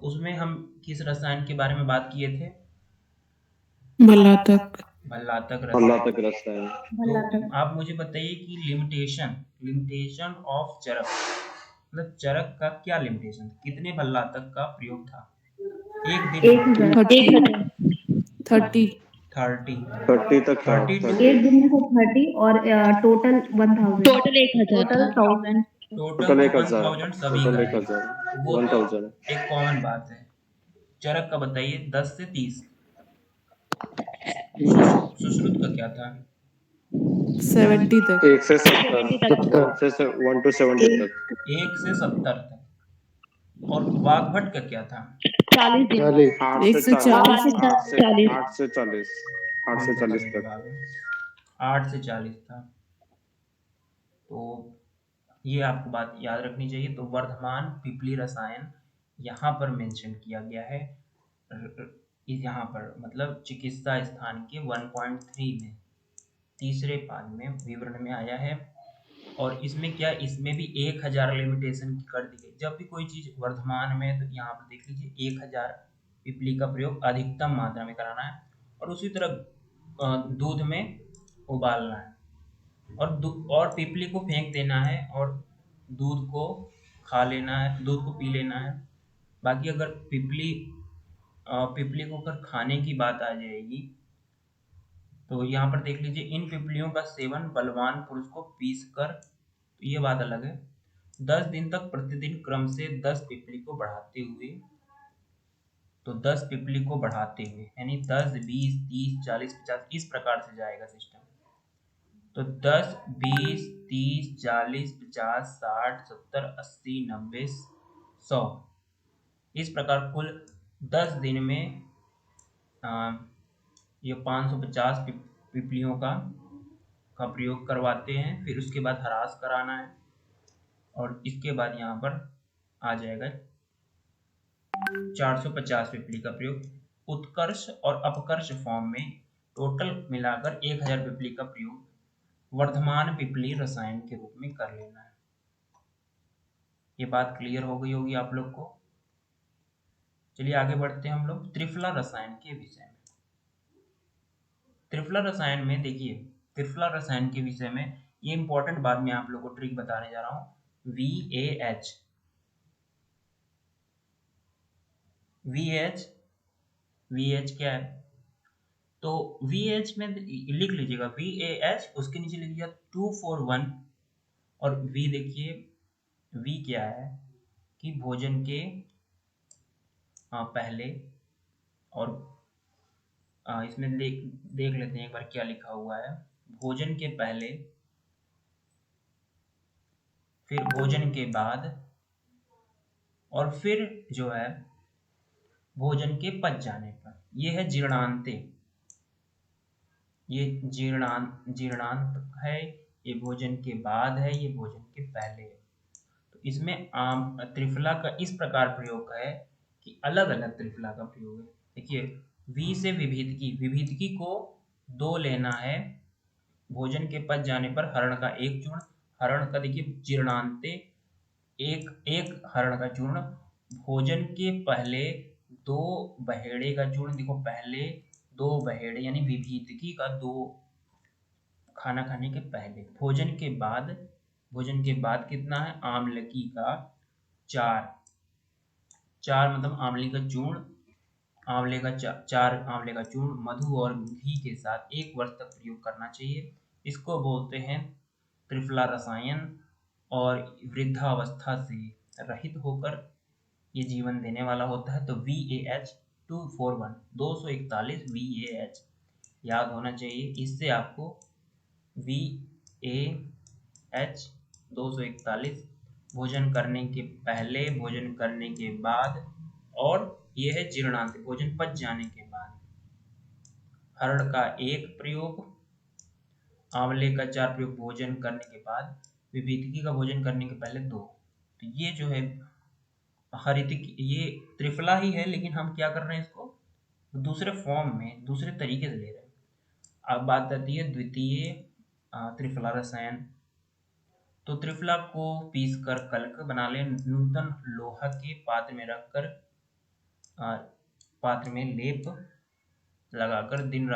उसमें हम किस रसायन के बारे में बात किए थे? भल्लातक। भल्लातक भल्लातक रसायन। रसायन। तो आप मुझे बताइए कि लिमिटेशन ऑफ चरक, मतलब चरक का क्या लिमिटेशन, कितने भल्लातक का प्रयोग था एक दिन? 30 30 तक था। 32 एक दिन में 30 और टोटल 1000, टोटल 1000 टोटल था। 1000। टोटल 1000 सभी का है। 1000 वो तो 1000। एक कॉमन बात है। चरक का बताइए 10 से 30। सुश्रुत का क्या था? 70 तक। 1 से 70, 1 to 70 तक। 1 से 70 तक। और वाग्भट का क्या था? 40 दिन। 1 से 40 8 से 40 तक। 8 से 40 था। तो ये आपको बात याद रखनी चाहिए। तो वर्धमान पिपली रसायन यहाँ पर मेंशन किया गया है, यहाँ पर मतलब चिकित्सा स्थान के 1.3 में तीसरे पाद में विवरण में आया है। और इसमें क्या, इसमें भी 1000 लिमिटेशन कर दी गई। जब भी कोई चीज वर्धमान में है तो यहाँ पर देख लीजिए 1000 पिपली का प्रयोग अधिकतम मात्रा में कराना है। और उसी तरह दूध में उबालना है और पिपली को फेंक देना है और दूध को खा लेना है, दूध को पी लेना है। बाकी अगर पिपली को अगर खाने की बात आ जाएगी तो यहाँ पर देख लीजिए, इन पिपलियों का सेवन बलवान पुरुष को पीस कर, तो ये बात अलग है, 10 दिन तक प्रतिदिन क्रम से 10 पिपली को बढ़ाते हुए, तो 10 पिपली को बढ़ाते हुए यानी 10, 20, 30, 40, 50 इस प्रकार से जाएगा सिस्टम। तो 10, 20, 30, 40, 50, 60, 70, 80, 90, 100 इस प्रकार कुल 10 दिन में ये 550 पिपलियों का प्रयोग करवाते हैं। फिर उसके बाद ह्रास कराना है और इसके बाद यहाँ पर आ जाएगा 450 पिपली का प्रयोग। उत्कर्ष और अपकर्ष फॉर्म में टोटल मिलाकर 1000 पिपली का प्रयोग वर्धमान पिपली रसायन के रूप में कर लेना है। ये बात क्लियर हो गई होगी आप लोग को। चलिए आगे बढ़ते हैं हम लोग त्रिफला रसायन के विषय में। त्रिफला रसायन में देखिए, त्रिफला रसायन के विषय में ये इंपॉर्टेंट बात मैं आप लोग को ट्रिक बताने जा रहा हूँ। VAH क्या है? तो VH में लिख लीजिएगा VAH, उसके नीचे लिख दिया 241 और V देखिए V क्या है कि भोजन के पहले, और इसमें देख लेते हैं एक बार क्या लिखा हुआ है। भोजन के पहले, फिर भोजन के बाद, और फिर जो है भोजन के पच जाने पर। ये है जीर्णांते, ये जीर्णांत है, ये भोजन के बाद है, ये भोजन के पहले है। तो इसमें त्रिफला का इस प्रकार प्रयोग है कि अलग अलग त्रिफला का प्रयोग है। देखिए वी से विभिदकी को 2 लेना है, भोजन के पच जाने पर हरण का 1 चूर्ण, हरण का देखिए जीर्णांते एक हरण का चूर्ण, भोजन के पहले 2 बहेड़े का चूर्ण, देखो पहले दो बहेड़े यानी विभीतिकी का दो खाना खाने के पहले। भोजन के बाद कितना है? आमलकी का 4 मतलब चार आंवले का चूर्ण मधु और घी के साथ 1 वर्ष तक प्रयोग करना चाहिए। इसको बोलते हैं त्रिफला रसायन, और वृद्धावस्था से रहित होकर ये जीवन देने वाला होता है। तो VAH 241 VAH याद होना चाहिए। इससे आपको VAH 241 भोजन करने के पहले, भोजन करने के बाद, और यह है जीर्णांत भोजन पच जाने के बाद। हरड़ का 1 प्रयोग, आंवले का 4 प्रयोग भोजन करने के बाद, विभीतिकी का भोजन करने के पहले 2। तो ये जो है हरितिकी, ये त्रिफला ही है, लेकिन हम क्या कर रहे हैं, इसको दूसरे फॉर्म में दूसरे तरीके से ले रहे हैं। अब बात आती है द्वितीय त्रिफला रसायन। तो त्रिफला को पीस कर कल्क बना लें। नूतन लोहा के पात्र में रखकर पात्र में लेप लगाकर दिन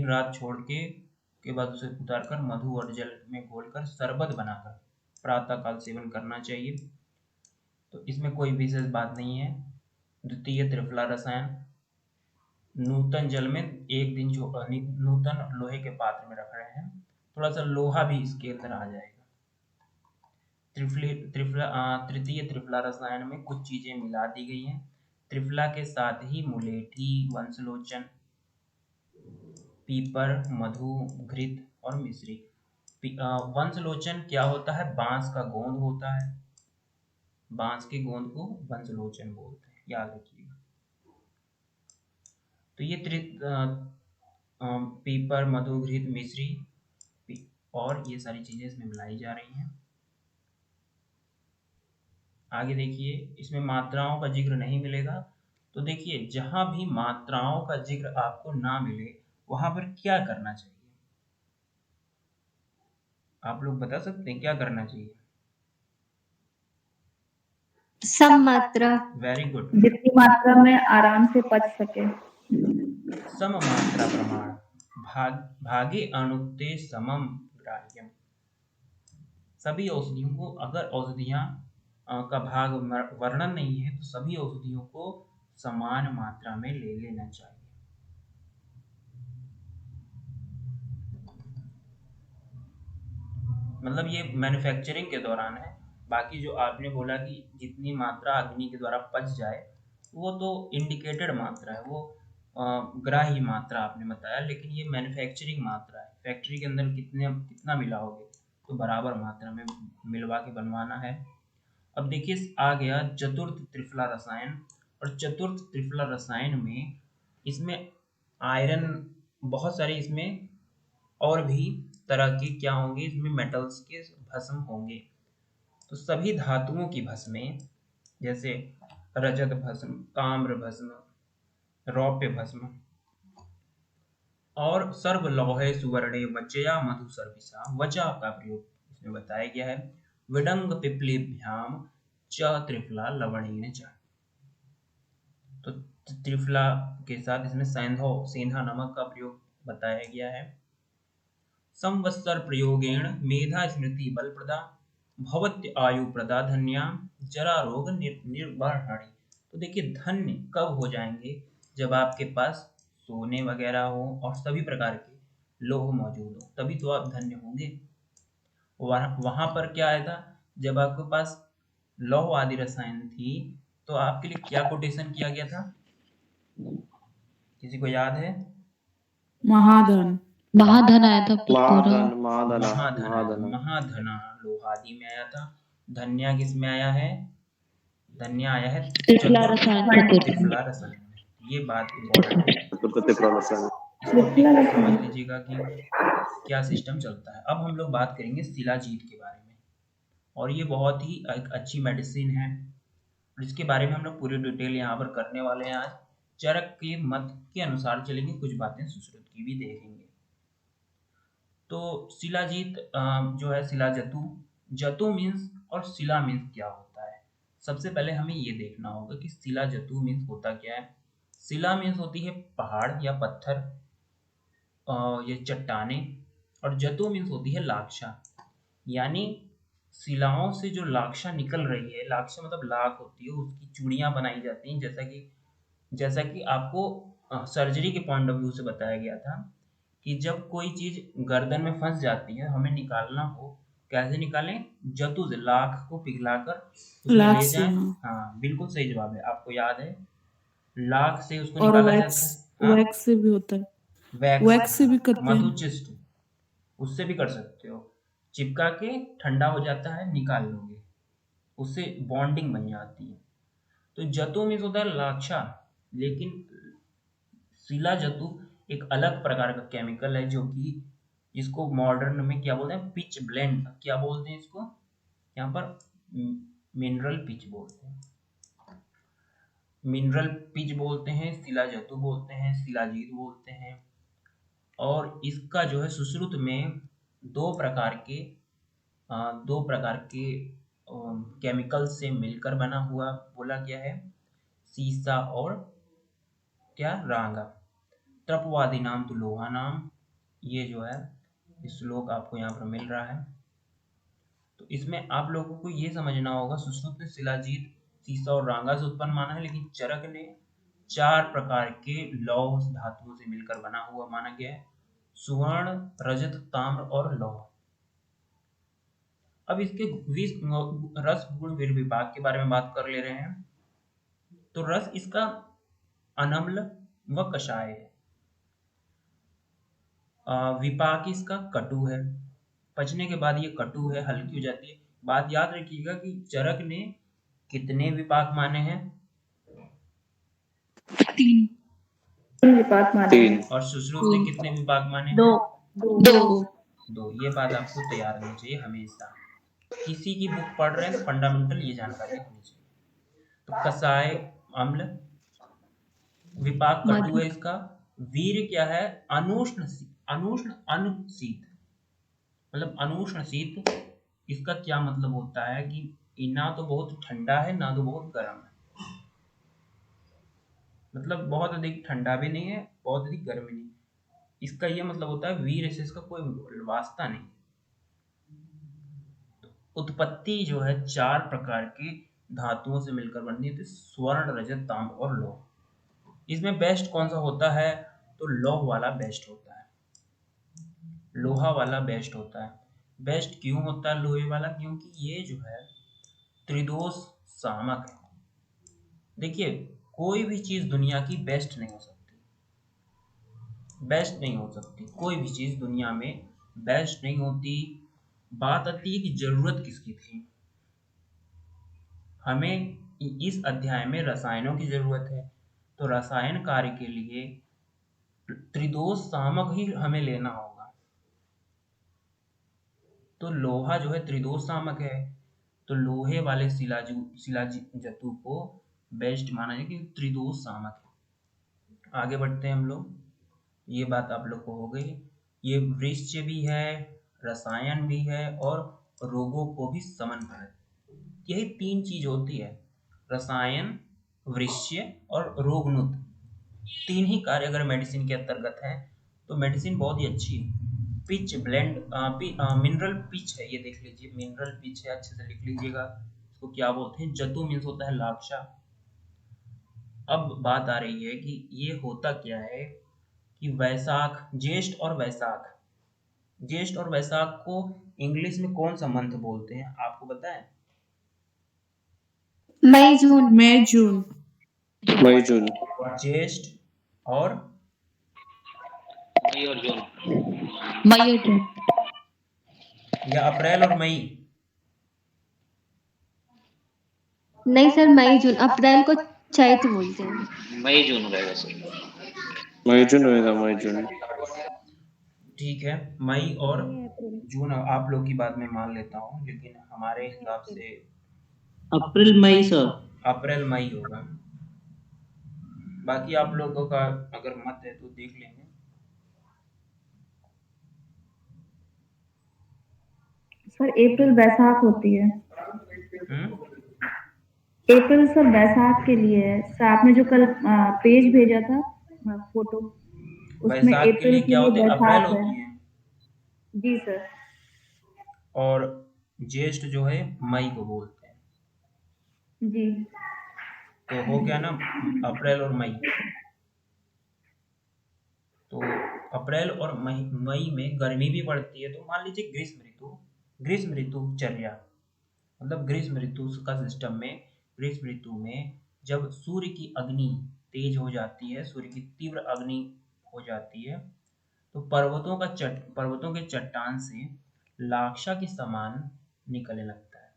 रात छोड़ के बाद उसे उतारकर मधु और जल में घोलकर शरबत बनाकर प्रातःकाल सेवन करना चाहिए। तो इसमें कोई विशेष बात नहीं है। द्वितीय त्रिफला रसायन नूतन जल में 1 दिन नूतन लोहे के पात्र में रख रहे हैं, थोड़ा सा लोहा भी इसके अंदर आ जाएगा। तृतीय त्रिफला रसायन में कुछ चीजें मिला दी गई हैं। त्रिफला के साथ ही मुलेठी, वंशलोचन, पीपर, मधु, घृत और मिश्री। वंशलोचन क्या होता है? बांस का गोंद होता है, बांस के गोंद को वंशलोचन बोलते हैं, याद रखिएगा। तो ये पीपर, मधु, घृत, मिश्री और ये सारी चीजें इसमें मिलाई जा रही हैं। आगे देखिए, इसमें मात्राओं का जिक्र नहीं मिलेगा। तो देखिए, जहां भी मात्राओं का जिक्र आपको ना मिले वहां पर क्या करना चाहिए? आप लोग बता सकते हैं क्या करना चाहिए? सम मात्रा। Very good. जितनी मात्रा में आराम से पच सके। सम मात्रा प्रमाण भागे अणुक्ते समम ग्राह्यम। सभी औषधियों को, अगर औषधियां का भाग वर्णन नहीं है तो सभी औषधियों को समान मात्रा में ले लेना चाहिए। मतलब ये मैन्युफैक्चरिंग के दौरान है। बाकी जो आपने बोला कि जितनी मात्रा अग्नि के द्वारा पच जाए, वो तो इंडिकेटेड मात्रा है, वो ग्राह्य मात्रा आपने बताया, लेकिन ये मैन्युफैक्चरिंग मात्रा है। फैक्ट्री के अंदर कितना मिलाओगे, तो बराबर मात्रा में मिलवा के बनवाना है। अब देखिए आ गया चतुर्थ त्रिफला रसायन। और चतुर्थ त्रिफला रसायन में इसमें आयरन, बहुत सारे इसमें और भी तरह के क्या होंगे, इसमें मेटल्स के भस्म होंगे। तो सभी धातुओं की भस्में, जैसे रजत भस्म, ताम्र भस्म, रौप्य भस्म, और सर्वलौहे सुवर्णे वचया मधु सर्विसा, वचा का प्रयोग इसमें बताया गया है। विडंग पिप्लीभ्याम च त्रिफला लवणेन च। तो त्रिफला के साथ इसमें सेंधा नमक का प्रयोग बताया गया है। संवत्सर प्रयोगेण मेधा स्मृति बल प्रदा, भवत्य आयु प्रदा धन्या, जरा रोग निर्वहणी। तो देखिए, धन्य कब हो जाएंगे? जब आपके पास सोने वगैरह हो और सभी प्रकार के लोह मौजूद हो, तभी तो आप धन्य होंगे। वहां पर क्या आया था? जब आपके पास लौह आदि रसायन थी, तो आपके लिए क्या कोटेशन किया गया था? किसी को याद है? महाधन। महाधन आया था पूरा। महाधना लोहादि में आया था। धन्या किस में आया है? धन्या आया है त्रिफला रसायन त्रिफला रसायन में। ये बात इम्पोर्टेंट है, समझ लीजिएगा कि क्या सिस्टम चलता है। अब हम लोग बात करेंगे शिलाजीत के बारे में, और ये बहुत ही एक अच्छी मेडिसिन है, और इसके बारे में हम लोग पूरी डिटेल यहाँ पर करने वाले हैं आज। चरक के मत के अनुसार चलेंगे, कुछ बातें सुश्रुत की भी देखेंगे। तो शिलाजीत जो है, शिलाजतु, जतु मीन्स और शिला मीन्स क्या होता है। सबसे पहले हमें ये देखना होगा कि शिलाजतु मीन्स होता क्या है। शिला मीन्स होती है पहाड़ या पत्थर, ये चट्टाने। और जतु मीन्स होती है लाक्षा, यानी शिलाओं से जो लाक्षा निकल रही है, लाक्षा मतलब लाख होती है, उसकी चूड़ियां बनाई जाती हैं। जैसा कि आपको सर्जरी के पॉइंट ऑफ व्यू से बताया गया था कि जब कोई चीज गर्दन में फंस जाती है, हमें निकालना हो, कैसे निकालें? जतु से, लाख को पिघलाकर उसमें लाख ले से, जाएं। हाँ। हाँ, बिल्कुल सही जवाब है, आपको याद है। लाख से उसको और निकाला वैक्स, जाता है। हाँ, वैक्स से भी होता है, वैक्स, वैक्स से भी करते हैं। मधुचिस्ट, उससे भी कर सकते हो। चिपका के ठंडा हो जाता है, निकाल लोगे, उससे बॉन्डिंग बन जाती है। तो जतु मीन्स होता है लाक्षा, लेकिन शिला जतु एक अलग प्रकार का केमिकल है, जो कि जिसको मॉडर्न में क्या बोलते हैं? पिच ब्लेंड, क्या बोलते हैं इसको यहाँ पर? मिनरल पिच बोलते हैं, मिनरल पिच बोलते हैं, शिला जतु बोलते हैं, शिलाजीत बोलते हैं। और इसका जो है सुश्रुत में दो प्रकार के केमिकल से मिलकर बना हुआ बोला गया है, सीसा और क्या? रांगा। तृपवादी नाम तो लोहा नाम, ये जो है श्लोक आपको यहाँ पर मिल रहा है। तो इसमें आप लोगों को ये समझना होगा, सुश्रुत ने शिलाजीत, सीसा और रांगा से उत्पन्न माना है, लेकिन चरक ने 4 प्रकार के लौह धातुओं से मिलकर बना हुआ माना गया है, सुवर्ण, रजत, ताम्र और लौह। अब इसके रस गुण विभाग के बारे में बात कर ले रहे हैं। तो रस इसका अनम्ल व कषाय है। विपाक इसका कटु है, पचने के बाद ये कटु है, हल्की हो जाती है। बात याद रखिएगा कि चरक ने कितने विपाक माने हैं? 3 विपाक माने हैं। 3। और सुश्रुत ने कितने विपाक माने हैं? 2। दो। ये बात आपको तैयार रहनी चाहिए हमेशा, किसी की बुक पढ़ रहे हैं तो फंडामेंटल ये जानकारी होनी चाहिए। तो कसाय अम्ल, विपाक कटु है इसका। वीर क्या है? अनुष्ण, अनुष्ण अनुशीत, मतलब अनुष्ण शीत। इसका क्या मतलब होता है कि ना तो बहुत ठंडा है, ना तो बहुत गर्म है, मतलब बहुत अधिक ठंडा भी नहीं है, बहुत अधिक गर्म भी नहीं। इसका ये मतलब होता है वीर से इसका कोई वास्ता नहीं। उत्पत्ति जो है 4 प्रकार के धातुओं से मिलकर बनती है, तो स्वर्ण, रजत, ताम्र और लौह। इसमें बेस्ट कौन सा होता है? तो लौह वाला बेस्ट होता है, लोहा वाला बेस्ट होता है। बेस्ट क्यों होता है लोहे वाला? क्योंकि ये जो है त्रिदोष सामक है। देखिए, कोई भी चीज दुनिया की बेस्ट नहीं हो सकती, बेस्ट नहीं हो सकती, कोई भी चीज दुनिया में बेस्ट नहीं होती। बात आती है कि जरूरत किसकी थी। हमें इस अध्याय में रसायनों की जरूरत है, तो रसायन कार्य के लिए त्रिदोष सामक ही हमें लेना होगा। तो लोहा जो है त्रिदोष सामक है, तो लोहे वाले शिलाजतु को बेस्ट माना जाए कि त्रिदोष सामक है। आगे बढ़ते हैं हम लोग, ये बात आप लोग को हो गई। ये वृक्ष भी है, रसायन भी है, और रोगों को भी समन है। यही 3 चीज होती है, रसायन, वृक्ष और रोगनुत। 3 ही कार्य अगर मेडिसिन के अंतर्गत है तो मेडिसिन बहुत ही अच्छी है। पिच ब्लेंड, मिनरल पिच है, ये देख लीजिए, मिनरल पिच है, अच्छे से लिख लीजिएगा। इसको क्या बोलते हैं? जतु मीन्स होता है लाक्षा। अब बात आ रही है कि ये होता क्या है कि वैशाख, ज्येष्ठ और वैशाख, ज्येष्ठ और वैशाख को इंग्लिश में कौन सा मंथ बोलते हैं, आपको पता है? मई जून। मई जून। मई जून। ज्येष्ठ और मई और जून। या अप्रैल और मई? नहीं सर, मई जून, अप्रैल को चैत्र बोलते हैं। मई जून रहेगा सर। मई जून होएगा, मई जून। ठीक है, मई और जून आप लोग की बात मैं मान लेता हूँ, लेकिन हमारे हिसाब से अप्रैल मई सर। अप्रैल मई होगा। बाकी आप लोगों का अगर मत है तो देख लेंगे। सर अप्रैल वैशाख होती है। हम्म, अप्रैल सर बैसाख के लिए है सर। आपने जो कल पेज भेजा था फोटो, उसमें वैसाख के अप्रैल लिए के क्या लिए होते हैं? अप्रैल बैसाख है। होती है, जी सर। और ज्येष्ठ जो है मई को बोलते हैं। जी तो हो गया ना अप्रैल और मई। तो अप्रैल और मई मई में गर्मी भी पड़ती है, तो मान लीजिए ग्रीष्म ऋतुचर्या, मतलब ग्रीष्म ऋतु का सिस्टम में, ग्रीष्म ऋतु में जब सूर्य की अग्नि तेज हो जाती है, सूर्य की तीव्र अग्नि हो जाती है, तो पर्वतों के चट्टान से लाक्षा के समान निकलने लगता है,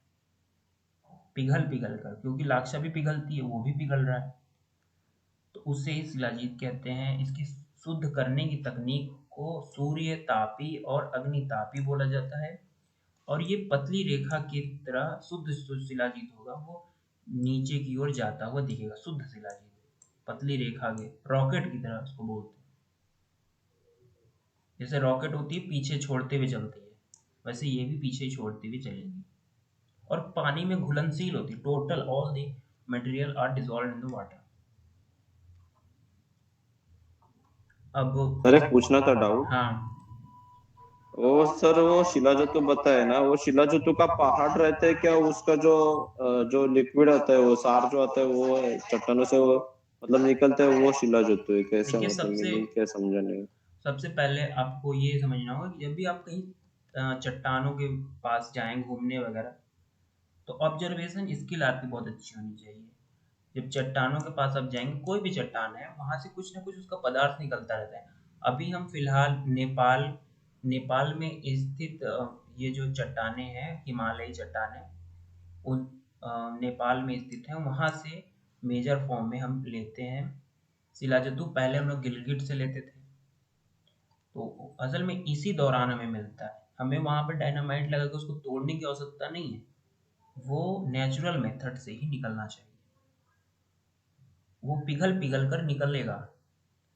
पिघल पिघल कर, क्योंकि लाक्षा भी पिघलती है, वो भी पिघल रहा है। तो उसे ही शिलाजीत कहते हैं। इसकी शुद्ध करने की तकनीक को सूर्य तापी और अग्नितापी बोला जाता है। और ये पतली रेखा की तरह शुद्ध शिलाजीत होगा, वो नीचे की ओर जाता हुआ दिखेगा, शुद्ध शिलाजीत पतली रेखा के, रॉकेट की तरह उसको बोलते हैं। जैसे रॉकेट होती है पीछे छोड़ते हुए चलती है, वैसे ये भी पीछे छोड़ते हुए चलेगी, और पानी में घुलनशील होती है। Total all the material are dissolved in the water. अब सर एक पूछना था डाउट। हाँ, वो सर वो शिलाजतु बताया ना, वो शिलाजतु का पहाड़ रहता है क्या? उसका जो जो लिक्विड आता है, वो सार जो आता है, वो चट्टानों से वो मतलब निकलता है, वो शिलाजतु है कैसे? देखिए मतलब मीनिंग क्या समझा नहीं। सबसे पहले आपको ये समझना होगा कि जब भी आप कहीं चट्टानों के पास जाएं घूमने वगैरह, तो ऑब्जर्वेशन स्किल आपकी बहुत अच्छी होनी चाहिए। जब चट्टानों के पास आप जाएंगे, कोई भी चट्टान है, वहां से कुछ ना कुछ उसका पदार्थ निकलता रहता है। अभी हम फिलहाल नेपाल में स्थित ये जो चट्टानें हैं, हिमालयी चट्टानें, उन नेपाल में स्थित हैं, वहां से मेजर फॉर्म में हम लेते हैं शिलाजतु। पहले हम लोग गिलगिट से लेते थे, तो असल में इसी दौरान हमें मिलता है। हमें वहां पर डायनामाइट लगा के उसको तोड़ने की आवश्यकता नहीं है, वो नेचुरल मेथड से ही निकलना चाहिए। वो पिघल पिघल कर निकलेगा।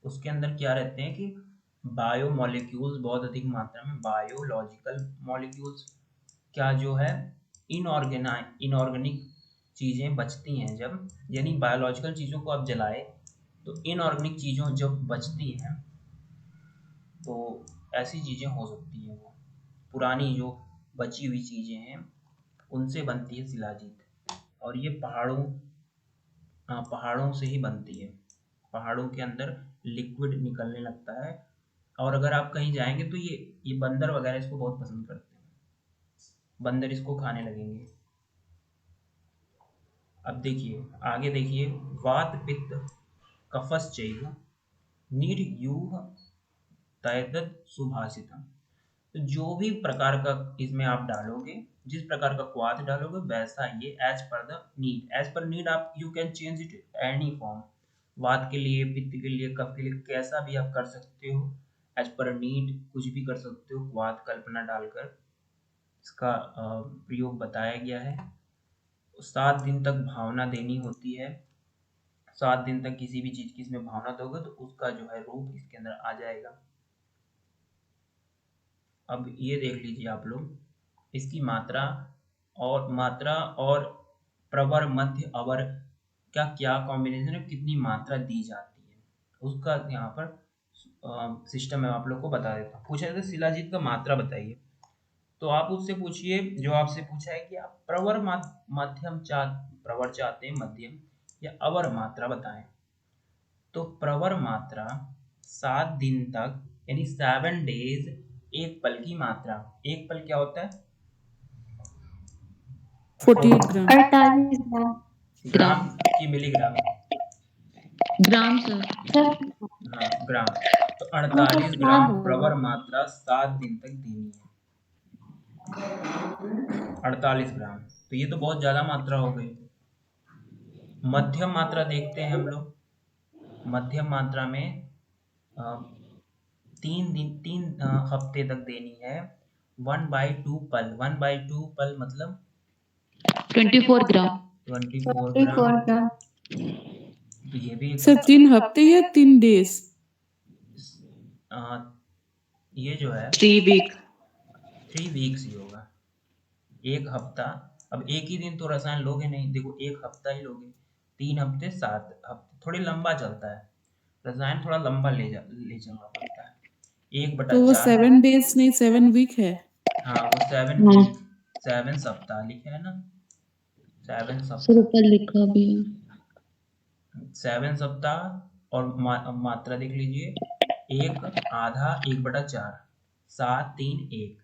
उसके अंदर क्या रहते हैं कि बायो मॉलिक्यूल्स, बहुत अधिक मात्रा में बायोलॉजिकल मॉलिक्यूल्स, क्या जो है इनऑर्गेनिक चीज़ें बचती हैं जब, यानी बायोलॉजिकल चीज़ों को आप जलाए तो इनऑर्गेनिक चीज़ों जब बचती हैं, तो ऐसी चीज़ें हो सकती हैं। वो पुरानी जो बची हुई चीज़ें हैं उनसे बनती है शिलाजीत। और ये पहाड़ों से ही बनती है। पहाड़ों के अंदर लिक्विड निकलने लगता है, और अगर आप कहीं जाएंगे तो ये बंदर वगैरह इसको बहुत पसंद करते हैं, बंदर इसको खाने लगेंगे। अब देखिए आगे देखिए, वात पित्त कफश्चैव निर्यूह तैतद सुभाषितम। तो जो भी प्रकार का इसमें आप डालोगे, जिस प्रकार का क्वाथ डालोगे, वैसा ये as per the need, as per need आप you can change it any form. वात के लिए, पित्त के लिए, कफ के लिए, कैसा भी आप कर सकते हो, एज पर नीड कुछ भी कर सकते हो। क्वाथ कल्पना डालकर इसका प्रयोग बताया गया है। 7 दिन तक भावना देनी होती है। 7 दिन तक किसी भी चीज की इसमें भावना दोगे तो उसका जो है रूप इसके अंदर आ जाएगा। अब ये देख लीजिए आप लोग, इसकी मात्रा और प्रवर, मध्य, अवर का क्या कॉम्बिनेशन है, कितनी मात्रा दी जाती है, उसका यहाँ पर सिस्टम है, आप लोग को बता देता हूँ। पूछा जाता है शिलाजीत का मात्रा बताइए, तो आप उससे पूछिए, जो आपसे पूछा है कि आप प्रवर चाहते हैं, मध्यम या अवर मात्रा बताएं। तो प्रवर मात्रा 7 दिन तक, यानी 7 डेज, एक पल की मात्रा। एक पल क्या होता है? 48 ग्राम। 48 ग्राम। ग्राम की मिलीग्राम? Gram sir. सर हाँ, ग्राम। तो हाँ, 48 तो ग्राम ग्राम प्रवर होगा। मात्रा 7 दिन तक देनी है। 48 ग्राम, तो ये तो बहुत ज्यादा मात्रा हो गई। मध्यम मात्रा देखते हैं हम लोग। मध्यम मात्रा में 3 हफ्ते तक देनी है। 1/2 पल, 1/2 पल मतलब 24 ग्राम। 24 ग्राम। 24 ग्राम। तो ये भी सर 3 हफ्ते या 3 डेज? ये जो है 3 वीक। 3 वीक्स ही होगा, 1 हफ्ता अब एक ही दिन तो रसायन लोगे नहीं, देखो एक हफ्ता ही लोगे, 3 हफ्ते 7 हफ्ते, थोड़ी लंबा चलता है रसायन, थोड़ा लंबा ले चलना पड़ता है। एक बटा तो वो चार 7 days नहीं 7 week है। हाँ वो 7 हाँ वीक 7 सप्ताह लिखा है ना, 7 सर सप्ताह, ऊपर लिखा भी है। 7 सप्ताह। और मात्रा देख लीजिए, एक आधा 1/4, 7 3 1,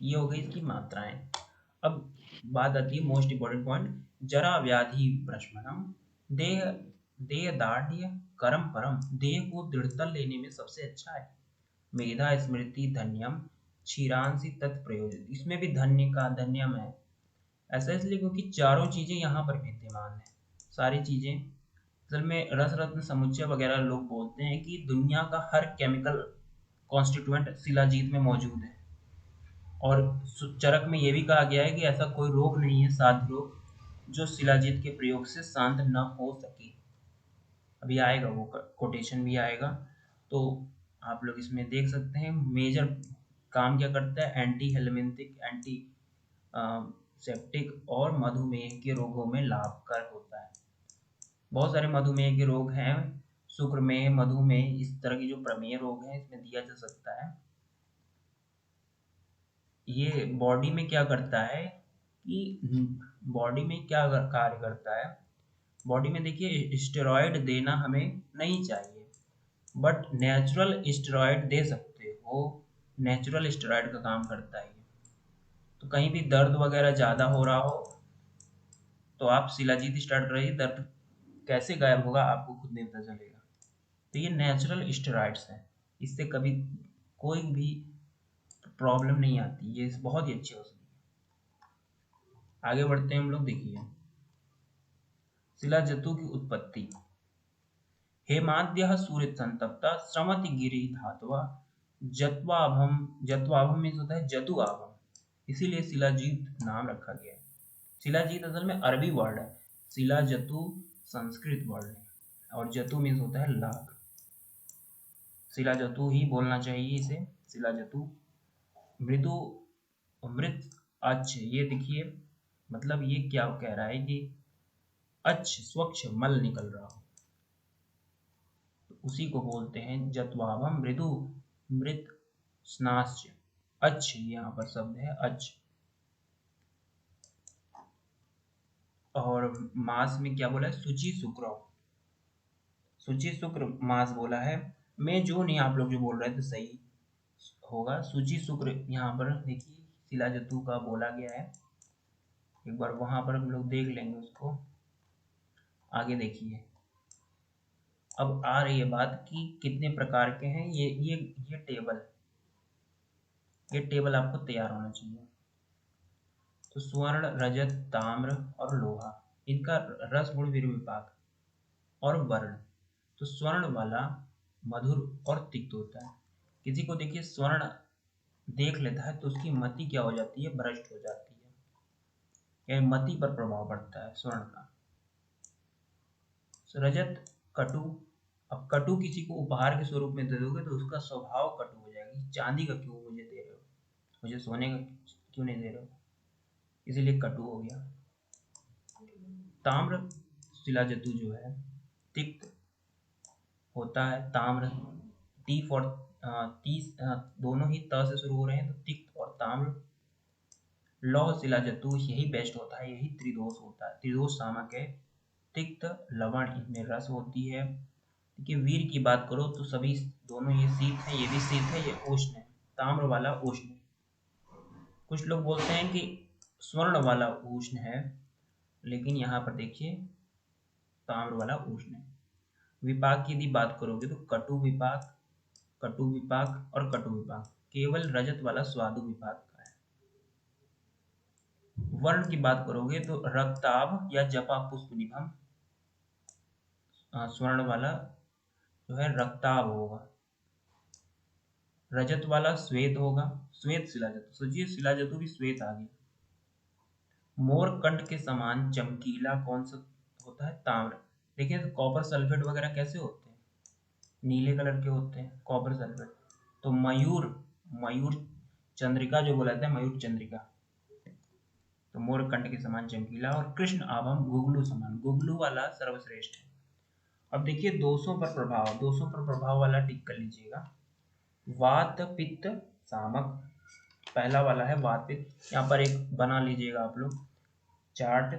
ये हो गई इसकी मात्राएं। अब बात आती है मोस्ट इंपॉर्टेंट पॉइंट, जरा व्याधि प्रशमनम, देह देह दाढ़ करम परम, देह को दृढ़ता लेने में सबसे अच्छा है। मेधा स्मृति धन्यम क्षीरांसी तत्प्रयोजित, इसमें भी धन्य का धन्यम है, ऐसा इसलिए क्योंकि चारों चीजें यहाँ पर विद्यमान है। सारी चीजें असल में रस रत्न समुच्चय वगैरह लोग बोलते हैं कि दुनिया का हर केमिकल कॉन्स्टिट्यूएंट शिलाजीत में मौजूद है। और चरक में ये भी कहा गया है कि ऐसा कोई रोग नहीं है, साध्य रोग, जो शिलाजीत के प्रयोग से शांत न हो सके। अभी आएगा वो कोटेशन भी आएगा, तो आप लोग इसमें देख सकते हैं। मेजर काम क्या करता है, एंटी हेलमिंथिक, एंटी सेप्टिक और मधुमेह के रोगों में लाभकारक होता है। बहुत सारे मधुमेह के रोग हैं, शुक्रमेह, मधुमेह, इस तरह की जो प्रमेह रोग हैं इसमें दिया जा सकता है। ये बॉडी में क्या करता है कि बॉडी में क्या कार्य करता है, बॉडी में देखिए स्टेरॉयड देना हमें नहीं चाहिए, बट नेचुरल स्टेरॉयड दे सकते हो, नेचुरल स्टेरॉयड का काम करता है ये। तो कहीं भी दर्द वगैरह ज़्यादा हो रहा हो तो आप शिलाजीत स्टार्ट करिए, दर्द कैसे गायब होगा आपको खुद नहीं पता चलेगा। तो ये नेचुरल स्टेरॉइड्स हैं, इससे कभी कोई भी प्रॉब्लम नहीं आती, ये बहुत ही अच्छी औषधि है। आगे बढ़ते हैं हम लोग, देखिए शिलाजतु की उत्पत्ति। हेमाद्य सूर्य संतप्ता श्रमति गिरि धातवा जत्वाभम मीन्स होता है जतु आभम, इसीलिए शिलाजीत नाम रखा गया है। शिलाजीत असल में अरबी वर्ड है, शिलाजतु संस्कृत वर्ड है, और जतु मीन्स होता है लाख। शिलाजतु ही बोलना चाहिए इसे, शिलाजतु। मृदु मृत अच्छ, ये देखिए मतलब ये क्या कह रहा है कि अच्छ स्वच्छ मल निकल रहा हो, तो उसी को बोलते हैं जत्वाभम मृदु मृत स्नाश्च। अच्छ यहाँ पर शब्द है अच्छ। और मास में क्या बोला है, शुचि शुक्र, शुचि शुक्र मास बोला है। मैं जो नहीं, आप लोग जो बोल रहे थे सही होगा, शुचि शुक्र यहाँ पर देखिए शिलाजतु का बोला गया है। एक बार वहां पर हम लोग देख लेंगे उसको। आगे देखिए, अब आ रही है बात कि कितने प्रकार के हैं ये टेबल आपको तैयार होना चाहिए। तो स्वर्ण, रजत, ताम्र और लोहा, इनका रस गुण विपाक और वर्ण। तो स्वर्ण वाला मधुर और तिक्त होता है। किसी को देखिए स्वर्ण देख लेता है तो उसकी मति क्या हो जाती है, भ्रष्ट हो जाती है, यानी मति पर प्रभाव पड़ता है स्वर्ण का। रजत कटु, अब कटु किसी को उपहार के स्वरूप में दे दोगे तो उसका स्वभाव कटु हो जाएगी, चांदी का क्यों मुझे दे रहे हो, मुझे सोने का क्यों नहीं दे रहे हो, इसीलिए कटु हो गया। ताम्र शिलाजतु जो है तिक्त होता है, ताम्र टी फॉर 30 दोनों ही त से शुरू हो रहे हैं तो तिक्त और ताम्र। लौह शिलाजतु यही बेस्ट होता है, यही त्रिदोष होता है, त्रिदोष सामक है। तिक्त लवण, इनमें रस होती है। देखिए वीर की बात करो तो सभी दोनों ये शीत है, ये भी शीत है, ये उष्ण है, ताम्र वाला उष्ण। कुछ लोग बोलते हैं कि स्वर्ण वाला उष्ण है, लेकिन यहाँ पर देखिए ताम्र वाला उष्ण है। विपाक की यदि बात करोगे तो कटु विपाक और कटु विपाक, केवल रजत वाला स्वादु विपाक का है। वर्ण की बात करोगे तो रक्ताभ या जपा पुष्प निभम, स्वर्ण वाला जो है रक्ताभ होगा, रजत वाला श्वेत होगा, श्वेत शिलाजतु, सोचिए शिलाजतु भी श्वेत आ गया। मोरकंठ के समान चमकीला कौन सा होता है, ताम्र। देखिए तो कॉपर सल्फेट वगैरह कैसे होते हैं, नीले कलर के होते हैं कॉपर सल्फेट। तो मयूर चंद्रिका जो बोला जाता है, मयूर चंद्रिका, तो मोर कंठ के समान चमकीला और कृष्ण आभम गुगलू समान, गुगलू वाला सर्वश्रेष्ठ है। अब देखिए दोषों पर प्रभाव, दोषों पर प्रभाव वाला टिक कर लीजिएगा। वात पित्त सामक, पहला वाला है वात पित्त। यहाँ पर एक बना लीजिएगा आप लोग चार्ट,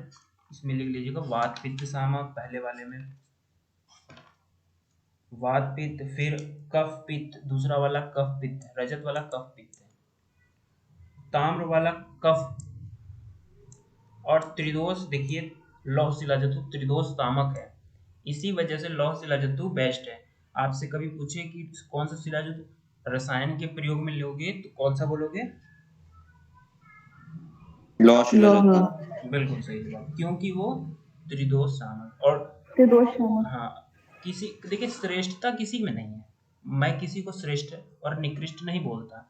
इसमें लिख लीजिएगा वात पित्त सामक पहले वाले में, वात पित्त। फिर कफ पित्त दूसरा वाला कफ पित्त है, रजत वाला कफ पित्त है। ताम्र वाला कफ, और त्रिदोष देखिए लौह शिलाजतु त्रिदोष तामक है, इसी वजह से लौह शिलाजतु बेस्ट है। आपसे कभी पूछे कि कौन सा शिलाजतु रसायन के प्रयोग में लोगे तो कौन सा बोलोगे? लौह शिलाजतु। बिल्कुल सही जवाब, क्योंकि वो त्रिदोष सामक। और त्रिदोष सामक। हाँ, किसी देखिए श्रेष्ठता किसी में नहीं है, मैं किसी को श्रेष्ठ और निकृष्ट नहीं बोलता,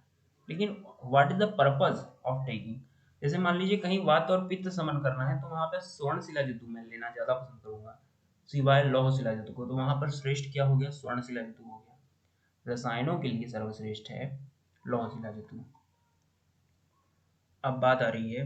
लेकिन what is the purpose of taking. जैसे मान लीजिए कहीं वात और पित्त समन करना है तो वहां पर स्वर्ण शिलाजतु मैं लेना ज्यादा पसंद करूंगा सिवाय लौह शिलाजतु को, तो वहां पर श्रेष्ठ क्या हो गया? स्वर्ण शिलाजतु हो गया। रसायनों के लिए सर्वश्रेष्ठ है लौह शिलाजतु। अब बात आ रही है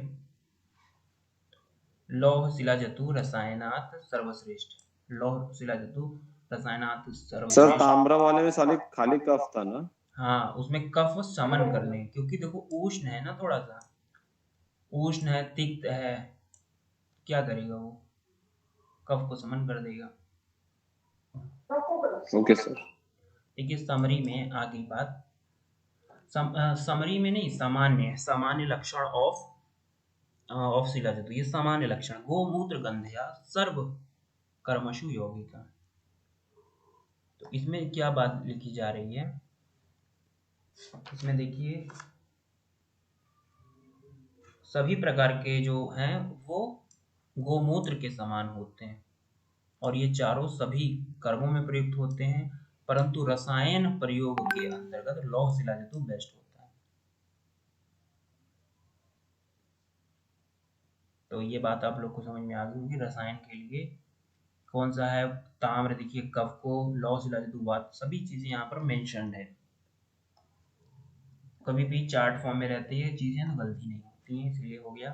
लौह शिलाजतु रसायनात् सर्वश्रेष्ठ, लौह शिलाजतु रसायनात् सर सर्वश्रेष्ठ। ताम्र वाले में साली खाली कफ था ना? हाँ, उसमें कफ समन करने, क्योंकि देखो उष्ण है ना, थोड़ा सा उष्ण है, तिक्त है, क्या करेगा वो? कफ को समन कर देगा। Okay sir. देखिए समरी में आ गई बात, समरी में नहीं, सामान्य, सामान्य लक्षण ऑफ शिलाजतु, ये सामान्य लक्षण। गोमूत्र गंध्या सर्व कर्मशु यौगिका। तो इसमें क्या बात लिखी जा रही है? इसमें देखिए सभी प्रकार के जो हैं वो गोमूत्र के समान होते हैं और ये चारों सभी कर्मों में प्रयुक्त होते हैं, परंतु रसायन प्रयोग के अंतर्गत लौह शिलाजतु बेस्ट होता है। तो ये बात आप लोग को समझ में आ गई होगी। रसायन के लिए कौन सा है? ताम्र देखिए कफ को, लौह शिलाजतु वात, सभी चीजें यहाँ पर मेंशन्ड है। कभी भी चार्ट फॉर्म में रहती है चीजें तो गलती नहीं होती है, इसलिए हो गया।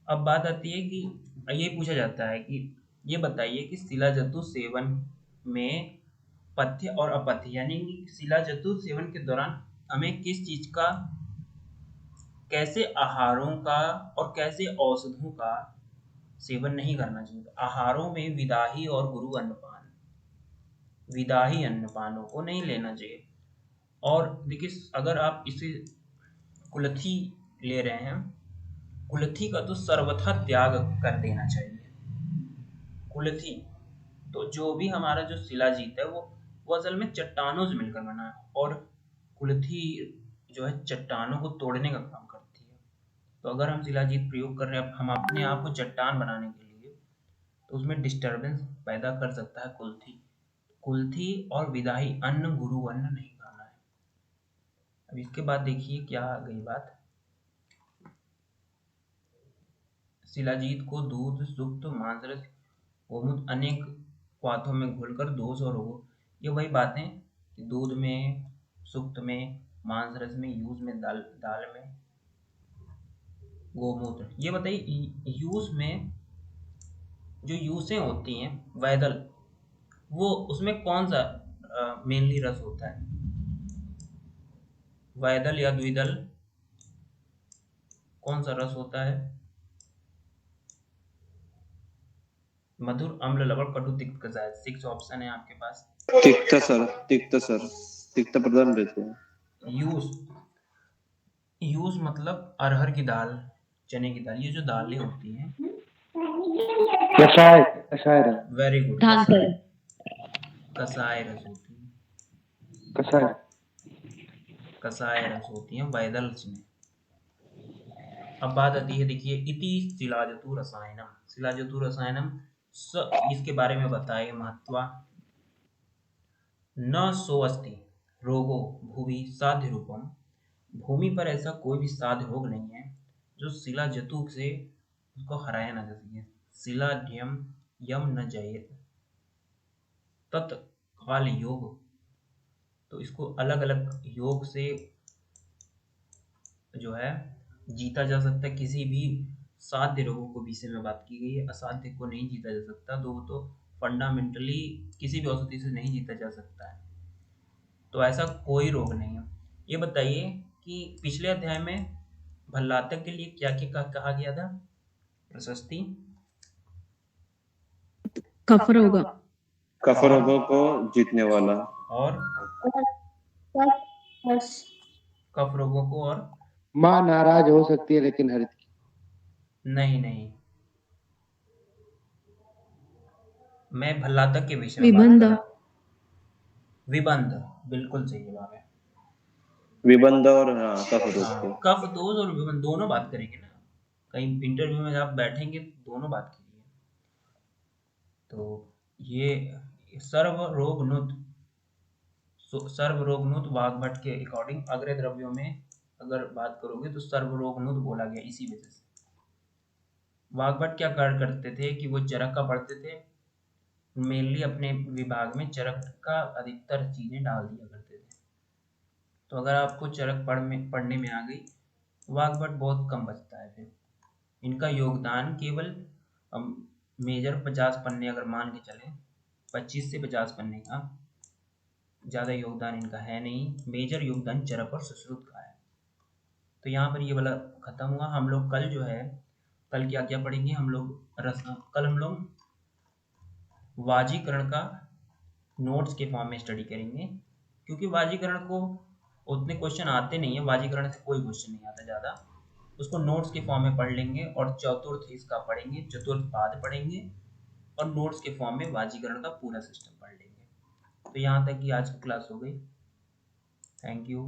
अब बात आती है कि ये पूछा जाता है कि ये बताइए कि शिलाजतु सेवन में पथ्य और अपथ्य, यानी कि शिलाजतु सेवन के दौरान हमें किस चीज का, कैसे आहारों का और कैसे औषधों का सेवन नहीं करना चाहिए। आहारों में विदाही और गुरु अन्नपान, विदाही अन्नपानों को नहीं लेना चाहिए। और देखिए अगर आप इसे कुल्थी ले रहे हैं, कुल्थी का तो सर्वथा त्याग कर देना चाहिए। कुल्थी तो जो भी हमारा जो शिलाजीत है वो असल में चट्टानों से मिलकर बना है, और कुल्थी जो है चट्टानों को तोड़ने का काम करती है। तो अगर हम शिलाजीत प्रयोग कर रहे हैं हम अपने आप को चट्टान बनाने के लिए, तो उसमें डिस्टर्बेंस पैदा कर सकता है कुल्थी। कुल्थी और विदाही अन्न गुरु अन्न नहीं खाना है। अब इसके बाद देखिए क्या आ गई बात, शिलाजीत को दूध, सुक्त, मांसरस, गोमूत्र अनेक क्वाथों में घोलकर दोष और रोगों, ये वही बातें कि दूध में, सुक्त में, मांसरस में, यूज में, दाल में, गोमूत्र। ये बताइए यूज में जो यूसें होती हैं वैदल, वो उसमें कौन सा मेनली रस होता है? वैदल या द्विदल, कौन सा रस होता है? मधुर, अम्ल, लवण, कटु, तिक्त, कषाय। 6 ऑप्शन है आपके पास। तिक्त सर, तिक्त सर, तिक्त प्रधान रहते हैं। यूज मतलब अरहर की दाल, चने की दाल, ये जो दालें होती हैं। कषाय, कषाय रस। वेरी गुड, धान पर कषाय रस होती है, कषाय, कषाय रस होती है वैदल में। अब बात आती है देखिए इति शिलाजतु रसायनम, शिलाजतु रसायनम इसके बारे में बताए महत्वा। न सोअस्ति रोगो भूमि साध्य रूपम, भूमि पर ऐसा कोई भी साध्य रोग नहीं है जो शिलाजतु से उसको हराया ना जा सके। शिलाढ्यम यम न जयेत तत्काल योग, तो इसको अलग अलग योग से जो है जीता जा सकता है। किसी भी साध्य रोगों को विषय में बात की गई है। असाध्य को नहीं जीता जा सकता, तो वो तो फंडामेंटली किसी भी औषधि से नहीं जीता जा सकता है। तो ऐसा कोई रोग नहीं है। ये बताइए कि पिछले अध्याय में भल्लातक के लिए क्या क्या कहा गया था? प्रशस्ति, कफ रोग, कफ रोगों को जीतने वाला, और कफ रोगों को, और माँ नाराज हो सकती है लेकिन हरित की। नहीं, मैं भल्लातक के विषय में बात विबंध, कर रहा हूं। विबंध बिल्कुल सही जवाब है। विबंध और हाँ कफ रोग हाँ, को। कफ दोष और विबंध दोनों बात करेंगे ना, कहीं इंटरव्यू में आप बैठेंगे तो दोनों बात करिए। तो ये सर्वरोगनुत वाग्भट के अकॉर्डिंग अग्रय द्रव्यों में अगर बात करोगे तो सर्वरोगनुत बोला गया इसी वजह से। वाग्भट क्या कार्य करते थे कि वो चरक का पढ़ते थे, मेनली अपने विभाग में चरक का अधिकतर चीजें डाल दिया करते थे। तो अगर आपको चरक पढ़ने में आ गई, वाग्भट बहुत कम बचता है। फिर इनका योगदान केवल मेजर 50 पन्ने अगर मान के चलें, 25 से 50 पन्ने का ज़्यादा योगदान इनका है नहीं। मेजर योगदान चरक और सुश्रुत का है। तो यहाँ पर ये वाला खत्म हुआ। हम लोग कल जो है, कल क्या क्या पढ़ेंगे हम लोग? कल हम लोग वाजीकरण का नोट्स के फॉर्म में स्टडी करेंगे, क्योंकि वाजीकरण को उतने क्वेश्चन आते नहीं है, वाजीकरण से कोई क्वेश्चन नहीं आता ज़्यादा। उसको नोट्स के फॉर्म में पढ़ लेंगे और चतुर्थ इसका पढ़ेंगे, चतुर्थ पाद पढ़ेंगे और नोट्स के फॉर्म में वाजीकरण का पूरा सिस्टम पढ़ लेंगे। तो यहाँ तक कि आज की क्लास हो गई। Thank you.